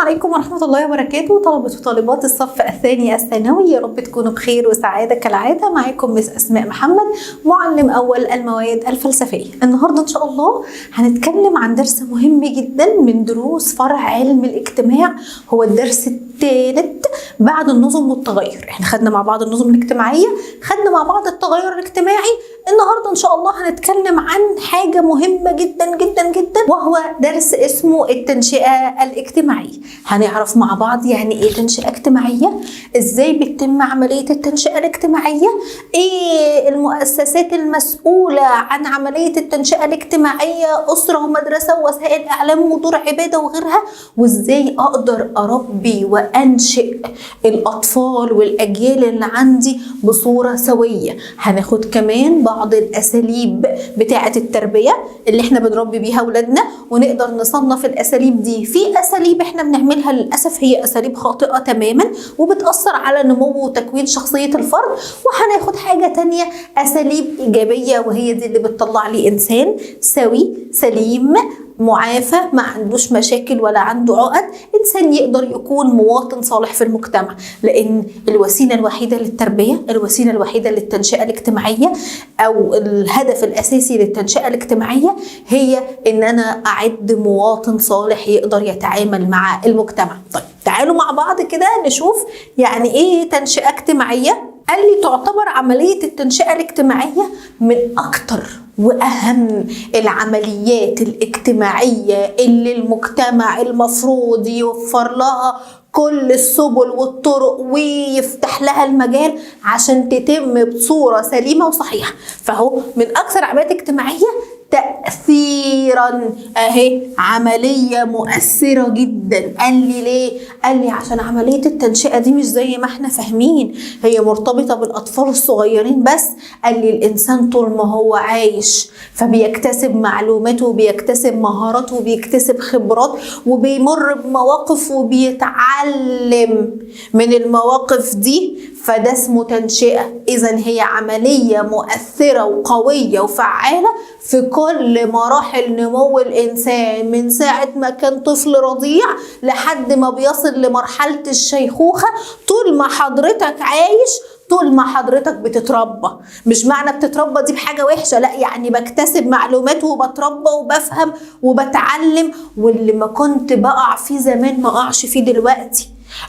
عليكم ورحمة الله وبركاته. طلبة وطالبات الصف الثاني الثانوي، يا رب تكونوا بخير وسعادة كالعادة. معاكم مس أسماء محمد، معلم أول المواد الفلسفية. النهاردة إن شاء الله هنتكلم عن درس مهم جدا من دروس فرع علم الاجتماع، هو الدرس الثالث بعد النظم والتغير. احنا خدنا مع بعض النظم الاجتماعية، خدنا مع بعض التغير الاجتماعي. النهاردة إن شاء الله هنتكلم عن حاجة مهمة جدا جدا جدا، وهو درس اسمه التنشئة الاجتماعية. هنعرف مع بعض يعني ايه تنشئة اجتماعية، ازاي بتتم عملية التنشئة الاجتماعية، ايه المؤسسات المسؤولة عن عملية التنشئة الاجتماعية، أسرة ومدرسة ووسائل إعلام ودور عبادة وغيرها، وازاي أقدر أربي وأنشئ الأطفال والأجيال اللي عندي بصورة سوية. هناخد كمان بعض الأساليب بتاعة التربية اللي احنا بنربي بيها أولادنا، ونقدر نصنف الأساليب دي. في أساليب احنا بنعملها للأسف هي أساليب خاطئة تماما وبتأثر على نمو وتكوين شخصية الفرد، وهناخد حاجة تانية أساليب إيجابية، وهي دي اللي بتطلع لي إنسان سوي سليم معافى ما عندوش مشاكل ولا عنده عقد، إنسان يقدر يكون مواطن صالح في المجتمع. لأن الوسيلة الوحيدة للتربية، الوسيلة الوحيدة للتنشئة الاجتماعية، أو الهدف الأساسي للتنشئة الاجتماعية هي إن أنا أعد مواطن صالح يقدر يتعامل مع المجتمع. طيب تعالوا مع بعض كده نشوف يعني إيه تنشئة اجتماعية. قال لي تعتبر عملية التنشئة الاجتماعية من أكتر وأهم العمليات الاجتماعية اللي المجتمع المفروض يوفر لها كل السبل والطرق ويفتح لها المجال عشان تتم بصورة سليمة وصحيحة. فهو من أكثر عمليات اجتماعية تأثيرا، اهي عملية مؤثرة جدا. قال لي ليه؟ قال لي عشان عملية التنشئة دي مش زي ما احنا فاهمين هي مرتبطة بالأطفال الصغيرين بس. قال لي الإنسان طول ما هو عايش فبيكتسب معلومات وبيكتسب مهارات وبيكتسب خبرات وبيمر بمواقف وبيتعلم من المواقف دي، فده اسمه تنشئة. إذن هي عملية مؤثرة وقوية وفعالة في كل مراحل نمو الإنسان، من ساعة ما كان طفل رضيع لحد ما بيصل لمرحلة الشيخوخة. طول ما حضرتك عايش، طول ما حضرتك بتتربى. مش معنى بتتربى دي بحاجة وحشة، لا، يعني بكتسب معلومات وبتربى وبفهم وبتعلم، واللي ما كنت بقع فيه زمان ما اقعش فيه دلوقتي،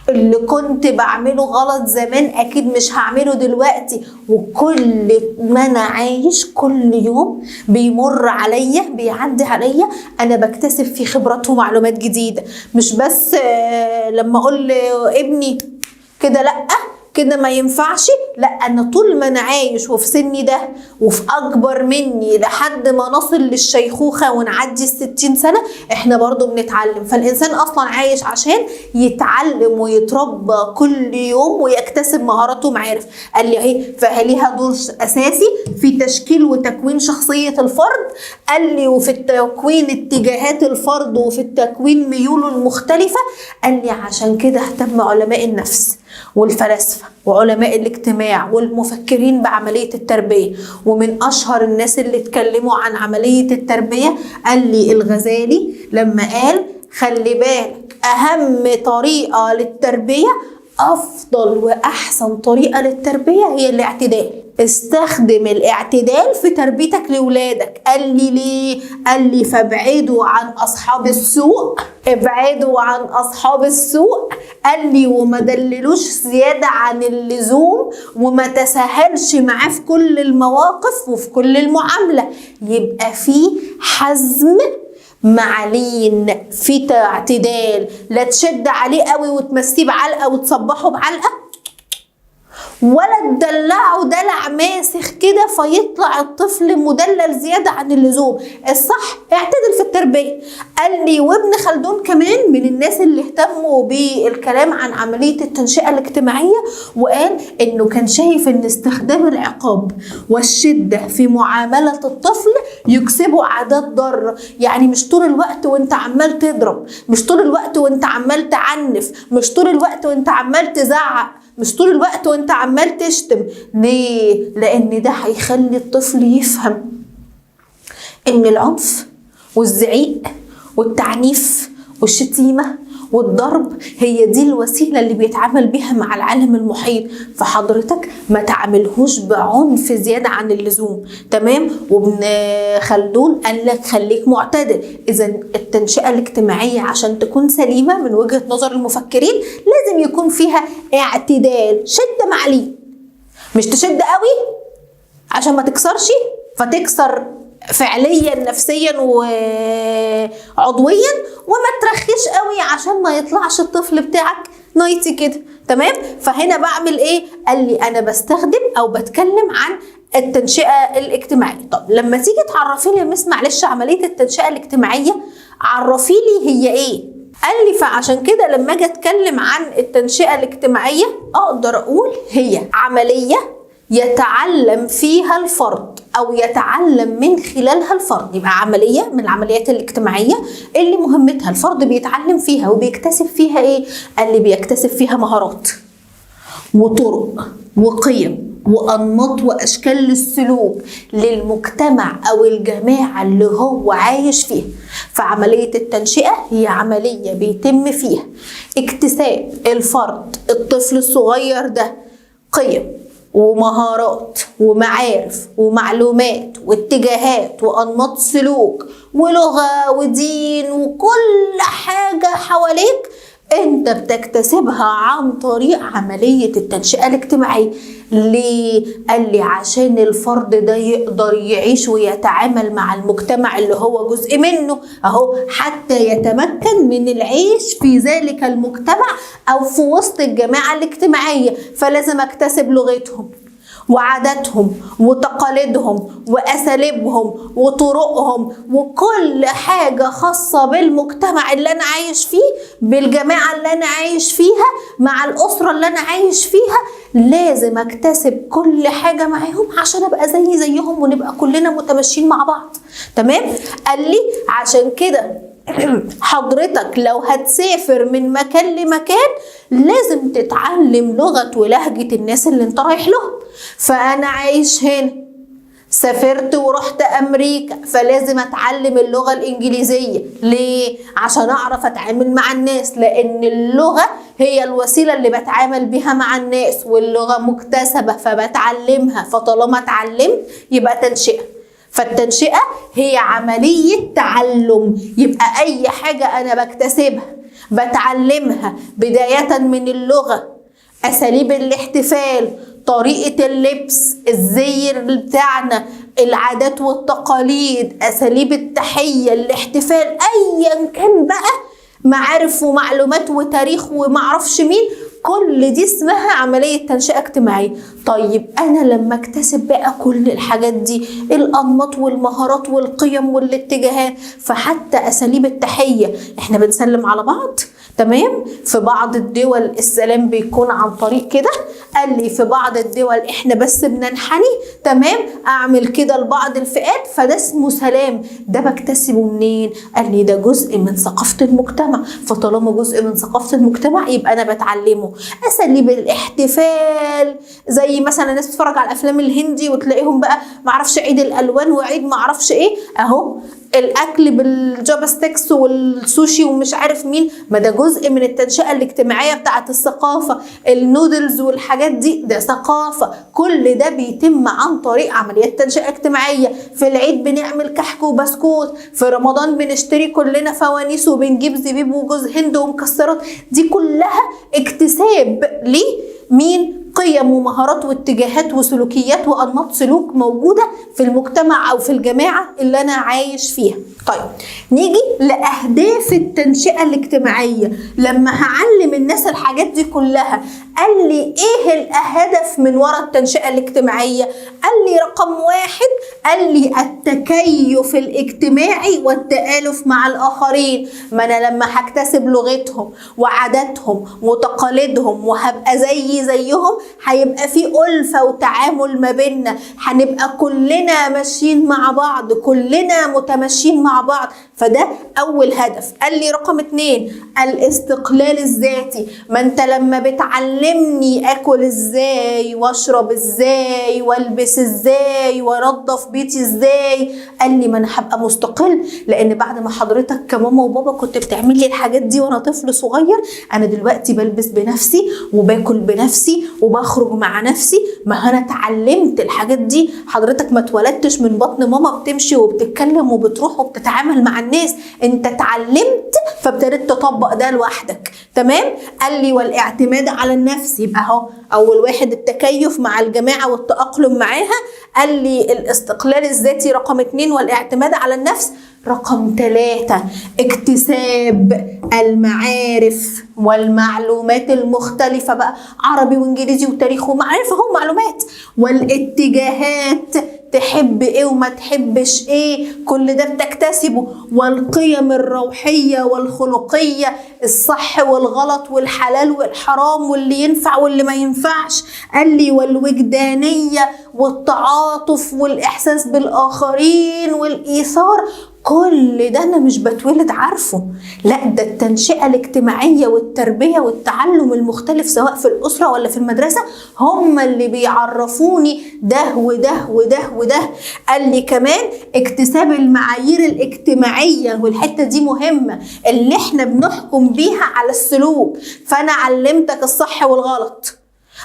اللي كنت بعمله غلط زمان اكيد مش هعمله دلوقتي. وكل ما انا عايش كل يوم بيمر عليا بيعدي عليا انا بكتسب فيه خبرات ومعلومات جديدة. مش بس لما اقول لابني كده لا كده ما ينفعش، لا، انا طول ما انا عايش وفي سني ده وفي اكبر مني لحد ما نصل للشيخوخة ونعدي 60 سنة احنا برضو بنتعلم. فالانسان اصلا عايش عشان يتعلم ويتربى كل يوم ويكتسب مهارات ومعارف. قال لي اهي فليها دور اساسي في تشكيل وتكوين شخصية الفرد. قال لي وفي التكوين اتجاهات الفرد وفي التكوين ميوله المختلفة. قال لي عشان كده اهتم علماء النفس والفلاسفة وعلماء الاجتماع والمفكرين بعملية التربية. ومن أشهر الناس اللي اتكلموا عن عملية التربية قال لي الغزالي لما قال خلي بالك أهم طريقة للتربية، أفضل وأحسن طريقة للتربية هي الاعتدال. استخدم الاعتدال في تربيتك لولادك. قال لي ليه؟ قال لي فابعدوا عن أصحاب السوء، ابعدوا عن أصحاب السوء. قال لي وما دللوش زيادة عن اللزوم، وما تساهلش معاه في كل المواقف وفي كل المعاملة. يبقى فيه حزم مع لين، في اعتدال، لا تشد عليه قوي وتمسيه بعلقة وتصبحه بعلقة، ولا تدلعه دلع ماسخ كده فيطلع الطفل مدلل زيادة عن اللزوم. الصح اعتدل في التربية. قال لي وابن خلدون كمان من الناس اللي اهتموا بالكلام عن عملية التنشئة الاجتماعية، وقال انه كان شايف ان استخدام العقاب والشدة في معاملة الطفل يكسبه عادات ضارة. يعني مش طول الوقت وانت عمال تضرب، مش طول الوقت وانت عمال تعنف، مش طول الوقت وانت عمال تزعق، مش طول الوقت وانت عمال تشتم. ليه؟ لان ده هيخلي الطفل يفهم ان العنف والزعيق والتعنيف والشتيمة والضرب هي دي الوسيلة اللي بيتعامل بيها مع العالم المحيط، فحضرتك ما تعاملهوش بعنف زيادة عن اللزوم. تمام. وابن خلدون قال لك خليك معتدل. إذا التنشئة الاجتماعية عشان تكون سليمة من وجهة نظر المفكرين لازم يكون فيها اعتدال، شدة مع لين، مش تشد قوي عشان ما تكسرش فتكسر فعليا نفسيا وعضويا، وما ترخيش قوي عشان ما يطلعش الطفل بتاعك نايتي كده. تمام. فهنا بعمل ايه؟ قال لي انا بستخدم او بتكلم عن التنشئة الاجتماعية. طب لما تيجي تعرفي لي يا مس معلش عملية التنشئة الاجتماعية عرفي لي هي ايه؟ قال لي فعشان كده لما اجي اتكلم عن التنشئة الاجتماعية اقدر اقول هي عملية يتعلم فيها الفرد او يتعلم من خلالها الفرد. يبقى عملية من العمليات الاجتماعية اللي مهمتها الفرد بيتعلم فيها وبيكتسب فيها ايه؟ قال لي بيكتسب فيها مهارات وطرق وقيم وأنماط وأشكال للسلوك للمجتمع أو الجماعة اللي هو عايش فيها. فعملية التنشئة هي عملية بيتم فيها اكتساب الفرد الطفل الصغير ده قيم ومهارات ومعارف ومعلومات واتجاهات وأنماط سلوك ولغة ودين وكل حاجة حواليك انت بتكتسبها عن طريق عملية التنشئة الاجتماعية. ليه؟ قال لي عشان الفرد ده يقدر يعيش ويتعامل مع المجتمع اللي هو جزء منه اهو، حتى يتمكن من العيش في ذلك المجتمع او في وسط الجماعة الاجتماعية. فلازم اكتسب لغتهم وعاداتهم وتقاليدهم وأساليبهم وطرقهم وكل حاجة خاصة بالمجتمع اللي أنا عايش فيه، بالجماعة اللي أنا عايش فيها، مع الأسرة اللي أنا عايش فيها. لازم أكتسب كل حاجة معاهم عشان أبقى زيهم ونبقى كلنا متماشيين مع بعض. تمام؟ قال لي عشان كده حضرتك لو هتسافر من مكان لمكان لازم تتعلم لغة ولهجة الناس اللي انت رايح لهم. فأنا عايش هنا، سافرت ورحت أمريكا، فلازم أتعلم اللغة الإنجليزية. ليه؟ عشان أعرف أتعامل مع الناس، لأن اللغة هي الوسيلة اللي بتعامل بها مع الناس، واللغة مكتسبة فبتعلمها. فطالما اتعلمت يبقى تنشئة. فالتنشئة هي عملية تعلم. يبقى أي حاجة أنا بكتسبها بتعلمها بداية من اللغة، أساليب الاحتفال، طريقة اللبس، الزي بتاعنا، العادات والتقاليد، أساليب التحية، الاحتفال، أيا كان بقى، معارف ومعلومات وتاريخ ومعرفش مين، كل دي اسمها عملية تنشئة اجتماعية. طيب أنا لما اكتسب بقى كل الحاجات دي، الأنماط والمهارات والقيم والاتجاهات، فحتى أساليب التحية احنا بنسلم على بعض. تمام؟ في بعض الدول السلام بيكون عن طريق كده. قال لي في بعض الدول احنا بس بننحني. تمام؟ اعمل كده لبعض الفئات، فده اسمه سلام. ده بكتسبه منين؟ قال لي ده جزء من ثقافة المجتمع. فطالما جزء من ثقافة المجتمع يبقى انا بتعلمه. اساليب الاحتفال، زي مثلا الناس بتتفرج على الافلام الهندي وتلاقيهم بقى معرفش عيد الالوان وعيد معرفش ايه، اهو الاكل بالجوبستكس والسوشي ومش عارف مين، ما ده جزء من التنشئه الاجتماعيه بتاعه الثقافه. النودلز والحاجات دي ده ثقافه. كل ده بيتم عن طريق عمليات تنشئه اجتماعيه. في العيد بنعمل كحك وبسكوت، في رمضان بنشتري كلنا فوانيس وبنجيب زبيب وجوز هند ومكسرات. دي كلها اكتساب لمين؟ قيم ومهارات واتجاهات وسلوكيات وأنماط سلوك موجودة في المجتمع أو في الجماعة اللي أنا عايش فيها. طيب نيجي لأهداف التنشئة الاجتماعية. لما هعلم الناس الحاجات دي كلها، قال لي إيه الهدف من وراء التنشئة الاجتماعية؟ قال لي رقم 1، قال لي التكيف الاجتماعي والتآلف مع الآخرين. ما أنا لما هكتسب لغتهم وعاداتهم وتقاليدهم وهبقى زيهم، هيبقى في ألفة وتعامل ما بيننا، هنبقى كلنا ماشيين مع بعض، كلنا متماشيين مع بعض. فده أول هدف. قال لي رقم 2 الاستقلال الذاتي. ما انت لما بتعلمني اكل ازاي واشرب ازاي والبس ازاي وانضف بيتي ازاي، قال لي ما انا هبقى مستقل، لان بعد ما حضرتك كماما وبابا كنت بتعمل لي الحاجات دي وانا طفل صغير، انا دلوقتي بلبس بنفسي وباكل بنفسي وبخرج مع نفسي. ما انا اتعلمت الحاجات دي. حضرتك ما اتولدتش من بطن ماما بتمشي وبتتكلم وبتروح وبتتعامل مع الناس، انت اتعلمت فابتديت تطبق ده لوحدك. تمام. قال لي والاعتماد على النفس. يبقى اهو اول واحد التكيف مع الجماعه والتاقلم معاها. قال لي الاستقلال الذاتي رقم 2 والاعتماد على النفس. رقم 3 اكتساب المعارف والمعلومات المختلفة، بقى عربي وانجليزي وتاريخ ومعرفة اهو معلومات، والاتجاهات تحب ايه وما تحبش ايه، كل ده بتكتسبه، والقيم الروحية والخلقية، الصح والغلط والحلال والحرام واللي ينفع واللي ما ينفعش. قال لي والوجدانية والتعاطف والإحساس بالآخرين والإيثار. كل ده أنا مش بتولد عارفه، لا ده التنشئة الاجتماعية والتربية والتعلم المختلف سواء في الأسرة ولا في المدرسة هم اللي بيعرفوني ده وده وده وده. قال لي كمان اكتساب المعايير الاجتماعية، والحتة دي مهمة، اللي احنا بنحكم بيها على السلوك. فأنا علمتك الصح والغلط،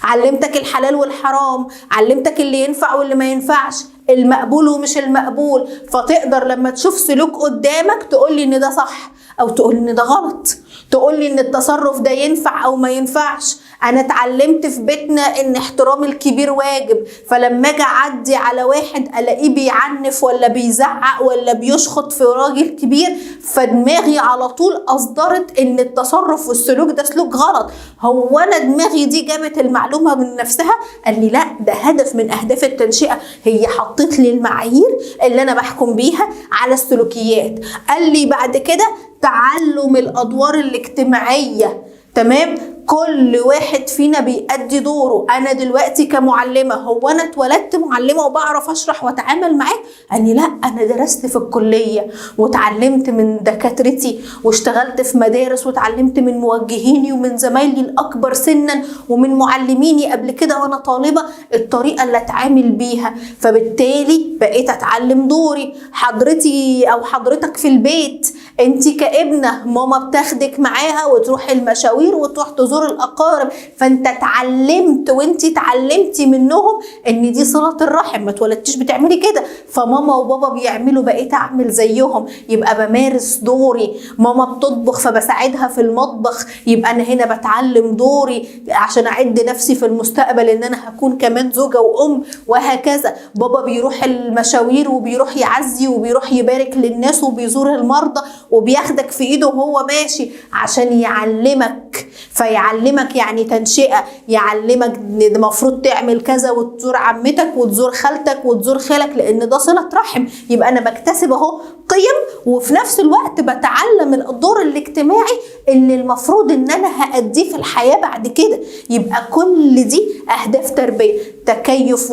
علمتك الحلال والحرام، علمتك اللي ينفع واللي ما ينفعش، المقبول ومش المقبول، فتقدر لما تشوف سلوك قدامك تقولي ان ده صح او تقولي ان ده غلط، تقولي ان التصرف ده ينفع او ما ينفعش. انا اتعلمت في بيتنا ان احترام الكبير واجب، فلما اجي اعدي على واحد الاقيه بيعنف ولا بيزعق ولا بيشخط في راجل كبير، فدماغي على طول اصدرت ان التصرف والسلوك ده سلوك غلط. هو انا دماغي دي جابت المعلومه من نفسها؟ قال لي لا، ده هدف من اهداف التنشئه، هي حطت لي المعايير اللي انا بحكم بيها على السلوكيات. قال لي بعد كده تعلم الادوار الاجتماعيه. تمام. كل واحد فينا بيأدي دوره. انا دلوقتي كمعلمه، هو انا اتولدت معلمه وبعرف اشرح واتعامل معاه؟ قال لي لا، انا درست في الكليه واتعلمت من دكاترتي واشتغلت في مدارس واتعلمت من موجهيني ومن زمايلي الاكبر سنا ومن معلميني قبل كده وانا طالبه الطريقه اللي اتعامل بيها، فبالتالي بقيت اتعلم دوري. حضرتي او حضرتك في البيت، انت كابنه ماما بتاخدك معاها وتروح المشاوير وتروح تزور الاقارب، فانت اتعلمت وانت اتعلمتي منهم ان دي صله الرحم، ما اتولدتيش بتعملي كده، فماما وبابا بيعملوا بقيت اعمل زيهم، يبقى بمارس دوري. ماما بتطبخ فبساعدها في المطبخ، يبقى انا هنا بتعلم دوري عشان اعد نفسي في المستقبل ان انا هكون كمان زوجه وام، وهكذا. بابا بيروح المشاوير وبيروح يعزي وبيروح يبارك للناس وبيزور المرضى وبياخدك في ايده وهو ماشي عشان يعلمك. فيعلمك يعني تنشئة، يعلمك ان المفروض تعمل كذا وتزور عمتك وتزور خالتك وتزور خالك، لان ده صلة رحم. يبقى انا بكتسب اهو قيم، وفي نفس الوقت بتعلم الدور الاجتماعي اللي المفروض ان انا هأديه في الحياة بعد كده. يبقى كل دي اهداف تربية: تكيف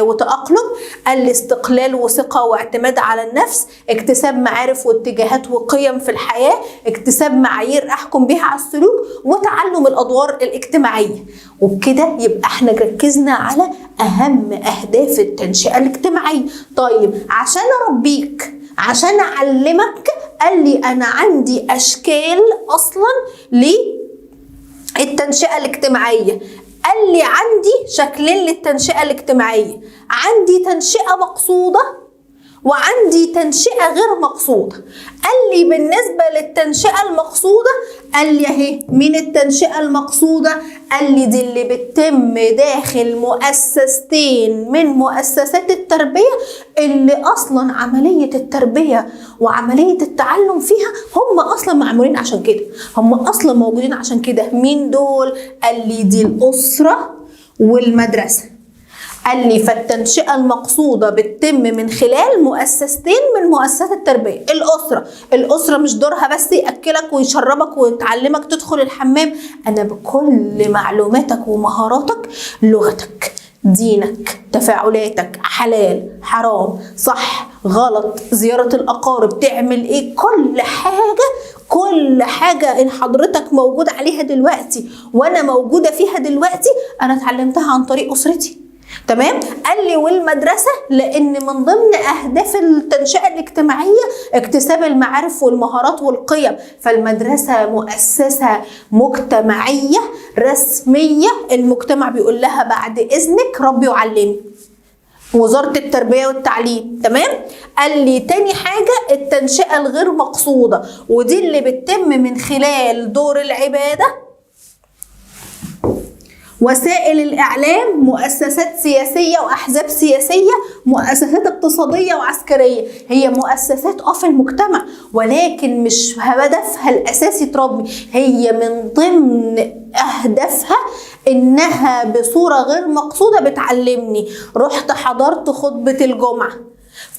وتأقلم، الاستقلال وثقة واعتماد على النفس، اكتساب معارف واتجاهات وقيم في الحياة، اكتساب معايير احكم بيها على السلوك، وتعلم الادوار الاجتماعية. وبكده يبقى احنا ركزنا على اهم اهداف التنشئة الاجتماعية. طيب عشان اربيك، عشان اعلمك، قال لي انا عندي اشكال اصلا للتنشئة الاجتماعية. قال لي عندي شكلين للتنشئة الاجتماعية: عندي تنشئة مقصودة وعندي تنشئة غير مقصودة. قال لي بالنسبة للتنشئة المقصودة، قال لي اهي من التنشئة المقصودة، قال لي دي اللي بتتم داخل مؤسستين من مؤسسات التربية، اللي اصلا عملية التربية وعملية التعلم فيها هم اصلا معمولين عشان كده، هم اصلا موجودين عشان كده. مين دول؟ قال لي دي الأسرة والمدرسة. قال لي فالتنشئة المقصودة بتتم من خلال مؤسستين من مؤسسات التربية. الأسرة مش دورها بس يأكلك ويشربك ويتعلمك تدخل الحمام، أنا بكل معلوماتك ومهاراتك، لغتك، دينك، تفاعلاتك، حلال حرام صح غلط، زيارة الأقارب، تعمل إيه، كل حاجة إن حضرتك موجود عليها دلوقتي وأنا موجودة فيها دلوقتي أنا اتعلمتها عن طريق أسرتي. تمام. قال لي والمدرسة لأن من ضمن أهداف التنشئة الاجتماعية اكتساب المعارف والمهارات والقيم، فالمدرسة مؤسسة مجتمعية رسمية، المجتمع بيقول لها بعد إذنك ربي وعلمي، وزارة التربية والتعليم. تمام. قال لي تاني حاجة التنشئة الغير مقصودة، ودي اللي بتتم من خلال دور العبادة، وسائل الإعلام، مؤسسات سياسية وأحزاب سياسية، مؤسسات اقتصادية وعسكرية. هي مؤسسات في المجتمع، ولكن مش هدفها الأساسي تربي، هي من ضمن أهدافها إنها بصورة غير مقصودة بتعلمني. رحت حضرت خطبة الجمعة،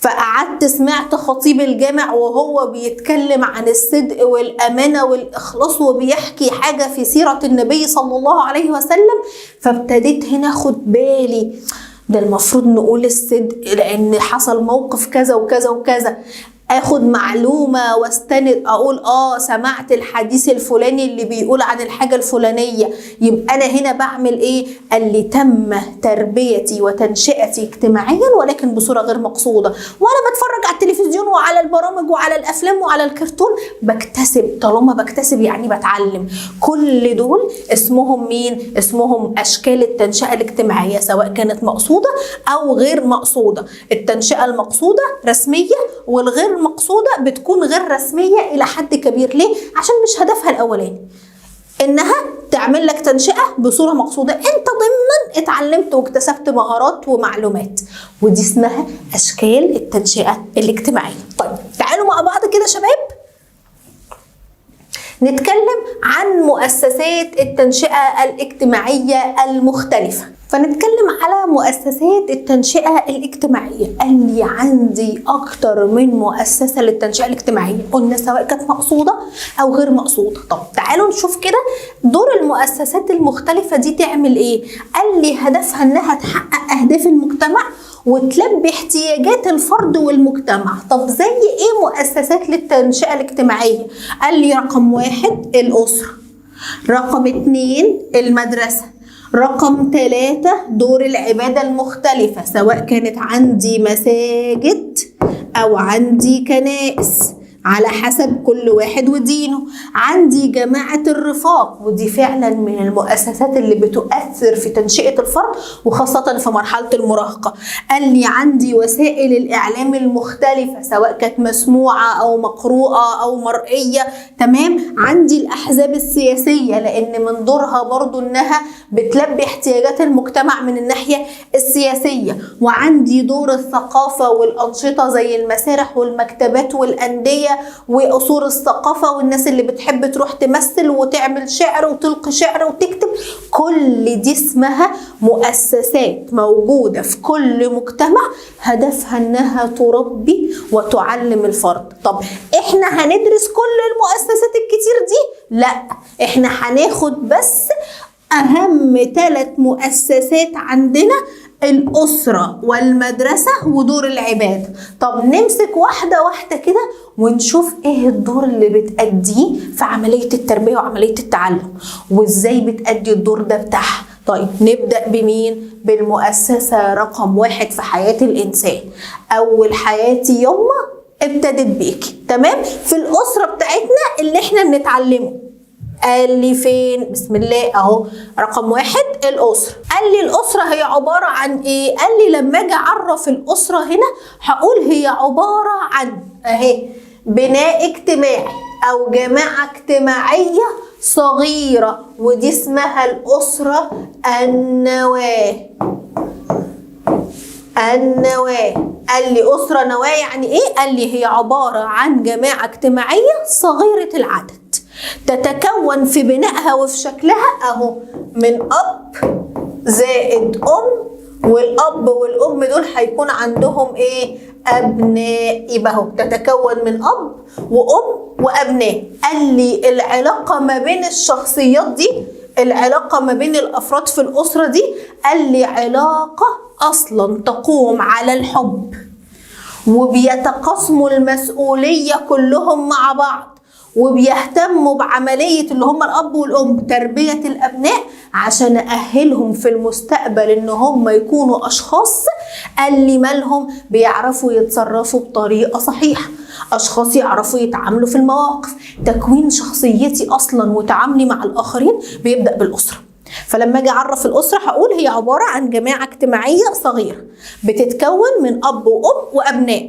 فقعدت سمعت خطيب الجامع وهو بيتكلم عن الصدق والأمانة والإخلاص وبيحكي حاجة في سيرة النبي صلى الله عليه وسلم، فابتديت هنا أخد بالي ده المفروض نقول الصدق لأن حصل موقف كذا وكذا وكذا، اخد معلومة واستند اقول سمعت الحديث الفلاني اللي بيقول عن الحاجة الفلانية، يبقى انا هنا بعمل ايه؟ قال لي تم تربيتي وتنشئتي اجتماعيا ولكن بصورة غير مقصودة، وانا بتفرج على التلفزيون وعلى البرامج وعلى الافلام وعلى الكرتون بكتسب، طالما بكتسب يعني بتعلم. كل دول اسمهم مين؟ اسمهم اشكال التنشئة الاجتماعية سواء كانت مقصودة او غير مقصودة. التنشئة المقصودة رسمية، والغير مقصودة بتكون غير رسمية إلى حد كبير. ليه؟ عشان مش هدفها الأولاني إنها تعمل لك تنشئة بصورة مقصودة، أنت ضمن اتعلمت واكتسبت مهارات ومعلومات، ودي اسمها أشكال التنشئة الاجتماعية. طيب تعالوا مع بعض كده شباب نتكلم عن مؤسسات التنشئة الاجتماعية المختلفة. فنتكلم على مؤسسات التنشئة الاجتماعية. قال لي عندي أكتر من مؤسسة للتنشئة الاجتماعية، قلنا سواء كانت مقصودة أو غير مقصودة. طب تعالوا نشوف كده دور المؤسسات المختلفة دي تعمل إيه. قال لي هدفها إنها تحقق أهداف المجتمع وتلبي احتياجات الفرد والمجتمع. طب زي إيه مؤسسات للتنشئة الاجتماعية؟ قال لي رقم 1 الأسرة، رقم 2 المدرسة، رقم 3 دور العبادة المختلفة سواء كانت عندي مساجد أو عندي كنائس على حسب كل واحد ودينه، عندي جماعة الرفاق ودي فعلا من المؤسسات اللي بتؤثر في تنشئة الفرد وخاصة في مرحلة المراهقة. قال لي عندي وسائل الإعلام المختلفة سواء كانت مسموعة أو مقروءة أو مرئية. تمام. عندي الأحزاب السياسية لأن من دورها برضو إنها بتلبي احتياجات المجتمع من الناحية السياسية. وعندي دور الثقافة والأنشطة زي المسارح والمكتبات والأندية وأصول الثقافة والناس اللي بتحب تروح تمثل وتعمل شعر وتلقي شعر وتكتب. كل دي اسمها مؤسسات موجودة في كل مجتمع هدفها انها تربي وتعلم الفرد. طب احنا هندرس كل المؤسسات الكتير دي؟ لا، احنا هناخد بس اهم 3 مؤسسات عندنا، الأسرة والمدرسة ودور العبادة. طب نمسك واحدة واحدة كده ونشوف ايه الدور اللي بتأديه في عملية التربية وعملية التعلم وازاي بتأدي الدور ده بتاعها. طيب نبدأ بمين؟ بالمؤسسة رقم 1 في حياة الإنسان. أول حياتي يومها ابتدت بيكي. تمام؟ في الأسرة بتاعتنا اللي احنا بنتعلمه. قال لي فين؟ بسم الله اهو رقم 1 الأسرة. قال لي الأسرة هي عبارة عن ايه؟ قال لي لما اجي اعرف الأسرة هنا هقول هي عبارة عن اهي بناء اجتماعي او جماعة اجتماعية صغيرة ودي اسمها الأسرة النواة. قال لي أسرة نواة يعني ايه؟ قال لي هي عبارة عن جماعة اجتماعية صغيرة العدد تتكون في بنائها وفي شكلها اهو من أب زائد أم والاب والام دول هيكون عندهم ايه؟ ابناء. يبقى اهو تتكون من اب وام وابناء. قال لي العلاقه ما بين الشخصيات دي، العلاقه ما بين الافراد في الاسره دي، قال لي علاقه اصلا تقوم على الحب، وبيتقاسموا المسؤوليه كلهم مع بعض، وبيهتموا بعملية اللي هم الأب والأم تربية الأبناء عشان أأهلهم في المستقبل إن هم يكونوا أشخاص اللي مالهم بيعرفوا يتصرفوا بطريقة صحيحة، أشخاص يعرفوا يتعاملوا في المواقف. تكوين شخصيتي أصلا وتعاملي مع الآخرين بيبدأ بالأسرة. فلما اجي اعرف الاسره هقول هي عباره عن جماعه اجتماعيه صغيره بتتكون من اب وام وابناء.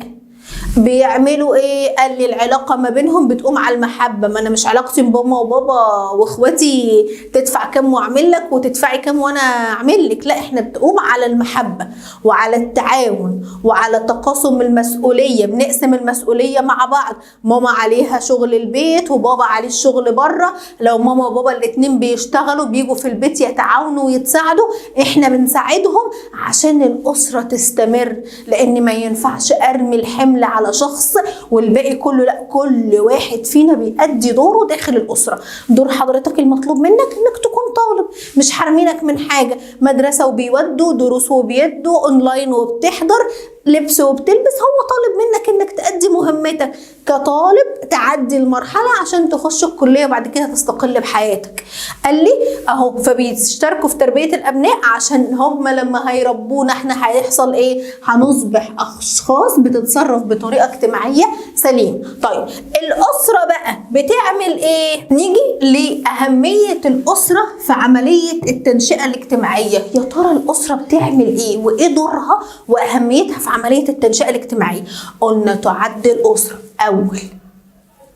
بيعملوا ايه؟ قال لي العلاقه ما بينهم بتقوم على المحبه. ما انا مش علاقتي بماما وبابا واخواتي تدفع كام واعمل لك وتدفعي كام وانا اعمل لك، لا، احنا بتقوم على المحبه وعلى التعاون وعلى تقاسم المسؤوليه. بنقسم المسؤوليه مع بعض، ماما عليها شغل البيت وبابا عليه الشغل بره. لو ماما وبابا الاتنين بيشتغلوا بيجوا في البيت يتعاونوا ويتساعدوا، احنا بنساعدهم عشان الاسره تستمر. لان ما ينفعش ارمي الحمل على شخص والباقي كله، لا، كل واحد فينا بيأدي دوره داخل الأسرة. دور حضرتك المطلوب منك انك تكون طالب، مش حارمينك من حاجة. مدرسة وبيودوا، دروس وبيدوا، اونلاين وبتحضر، لبس وبتلبس. هو طالب منك انك تأدي مهمتك كطالب، تعدي المرحلة عشان تخش الكلية بعد كده تستقل بحياتك. قال لي اهو فبيشتركوا في تربية الابناء عشان هم لما هيربونا احنا هيحصل ايه؟ هنصبح اشخاص بتتصرف بطريقة اجتماعية سليم. طيب الاسرة بقى بتعمل ايه؟ نيجي لأهمية الاسرة في عملية التنشئة الاجتماعية. يا ترى الاسرة بتعمل ايه وايه دورها واهميتها في عملية التنشئة الاجتماعية؟ قلنا تعد الاسرة أول،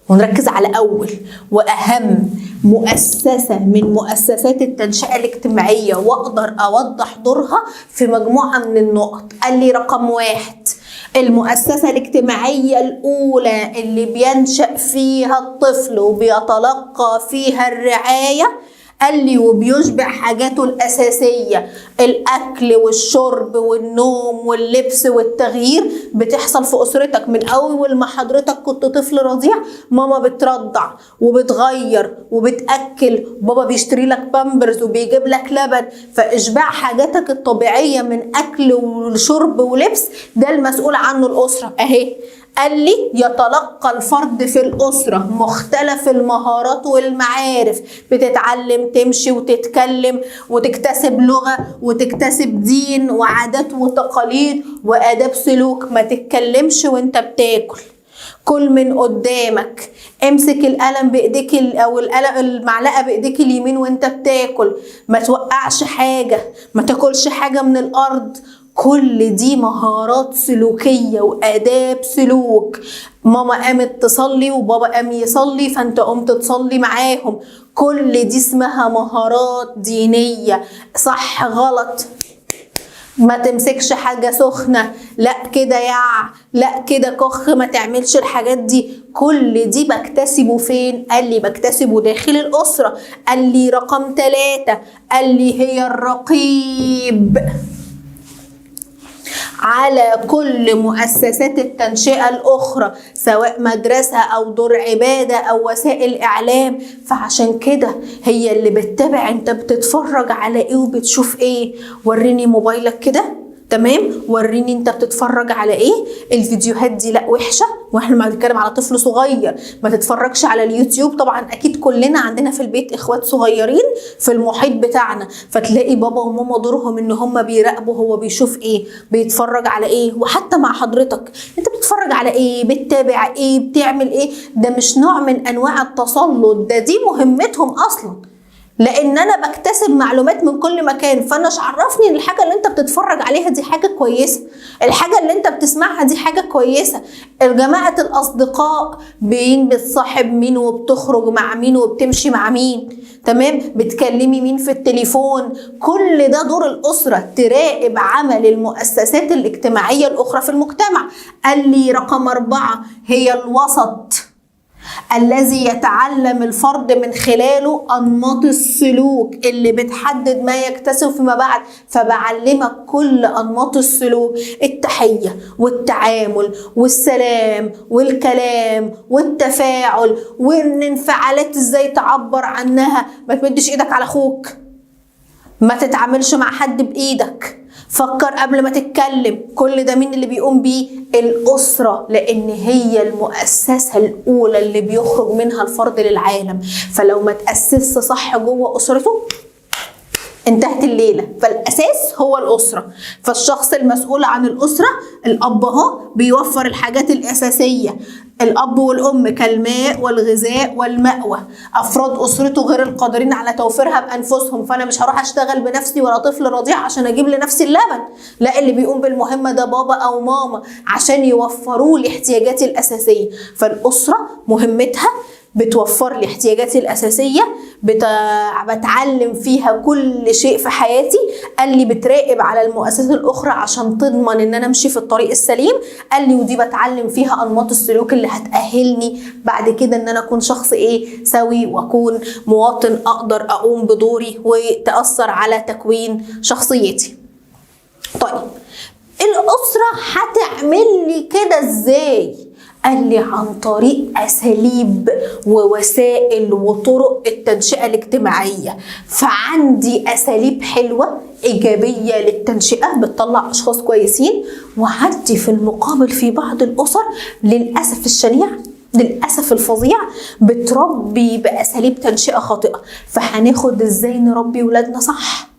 ونركز على أول وأهم مؤسسة من مؤسسات التنشئة الاجتماعية، وأقدر أوضح دورها في مجموعة من النقط. قال لي رقم 1، المؤسسة الاجتماعية الأولى اللي بينشأ فيها الطفل وبيتلقى فيها الرعاية، قال لي وبيشبع حاجاته الأساسية، الأكل والشرب والنوم واللبس والتغيير، بتحصل في أسرتك. من أول ما حضرتك كنت طفل رضيع، ماما بترضع وبتغير وبتأكل، بابا بيشتري لك بامبرز وبيجيب لك لبن. فإشباع حاجاتك الطبيعية من أكل وشرب ولبس ده المسؤول عنه الأسرة أهي. قال لي يتلقى الفرد في الأسرة مختلف المهارات والمعارف، بتتعلم تمشي وتتكلم وتكتسب لغة وتكتسب دين وعادات وتقاليد وآداب سلوك. ما تتكلمش وانت بتاكل، كل من قدامك، امسك القلم بايديك او المعلقه بايديك اليمين وانت بتاكل، ما توقعش حاجه، ما تاكلش حاجه من الارض. كل دي مهارات سلوكية وآداب سلوك. ماما قامت تصلي وبابا قام يصلي فانت قمت تصلي معاهم، كل دي اسمها مهارات دينية. صح غلط، ما تمسكش حاجة سخنة، لا كده لا كده كخ، ما تعملش الحاجات دي. كل دي بكتسبه فين؟ قال لي بكتسبه داخل الأسرة. قال لي رقم 3، قال لي هي الرقيب على كل مؤسسات التنشئة الأخرى، سواء مدرسة أو دور عبادة أو وسائل إعلام. فعشان كده هي اللي بتتابع انت بتتفرج على ايه وبتشوف ايه. وريني موبايلك كده، تمام، وريني انت بتتفرج على ايه. الفيديوهات دي لا وحشه، واحنا ما بنتكلم على طفل صغير. ما تتفرجش على اليوتيوب. طبعا اكيد كلنا عندنا في البيت اخوات صغيرين في المحيط بتاعنا، فتلاقي بابا وماما دورهم ان هم بيراقبوا هو بيشوف ايه، بيتفرج على ايه. وحتى مع حضرتك انت بتتفرج على ايه، بتتابع ايه، بتعمل ايه. ده مش نوع من انواع التسلط، ده دي مهمتهم اصلا، لان انا بكتسب معلومات من كل مكان. فانا مش عرفني ان الحاجه اللي انت بتتفرج عليها دي حاجه كويسه، الحاجه اللي انت بتسمعها دي حاجه كويسه. جماعه الاصدقاء، بتصاحب مين وبتخرج مع مين وبتمشي مع مين، تمام، بتكلمي مين في التليفون. كل ده دور الاسره، تراقب عمل المؤسسات الاجتماعيه الاخرى في المجتمع. قال لي رقم 4 هي الوسط. الذي يتعلم الفرد من خلاله أنماط السلوك اللي بتحدد ما يكتسب فيما بعد. فبعلمك كل أنماط السلوك، التحية والتعامل والسلام والكلام والتفاعل والانفعالات ازاي تعبر عنها. ما تمدش ايدك على اخوك، ما تتعاملش مع حد بايدك، فكر قبل ما تتكلم. كل ده مين اللي بيقوم بيه؟ الأسرة، لأن هي المؤسسة الأولى اللي بيخرج منها الفرد للعالم. فلو ما تأسسش صح جوه أسرته انتهت الليلة. فالأساس هو الأسرة. فالشخص المسؤول عن الأسرة الأب اهو بيوفر الحاجات الأساسية، الأب والأم كالماء والغذاء والمأوى. أفراد أسرته غير القادرين على توفيرها بأنفسهم، فأنا مش هروح أشتغل بنفسي ولا طفل رضيع عشان أجيب لنفسي اللبن، لا، اللي بيقوم بالمهمة ده بابا أو ماما عشان يوفروا لي احتياجاتي الأساسية. فالأسرة مهمتها بتوفر لي احتياجاتي الأساسية، بتعلم فيها كل شيء في حياتي. قال لي بتراقب على المؤسسات الأخرى عشان تضمن إن أنا أمشي في الطريق السليم. قال لي ودي بتعلم فيها أنماط السلوك اللي هتأهلني بعد كده إن أنا أكون شخص سوي، وأكون مواطن أقدر أقوم بدوري وتأثر على تكوين شخصيتي. طيب الأسرة هتعمل لي كده إزاي؟ قال لي عن طريق أساليب ووسائل وطرق التنشئة الاجتماعية. فعندي أساليب حلوة إيجابية للتنشئة بتطلع أشخاص كويسين، وعندي في المقابل في بعض الأسر للأسف الشنيع، للأسف الفظيع، بتربي بأساليب تنشئة خاطئة. فهناخد إزاي نربي ولادنا صح،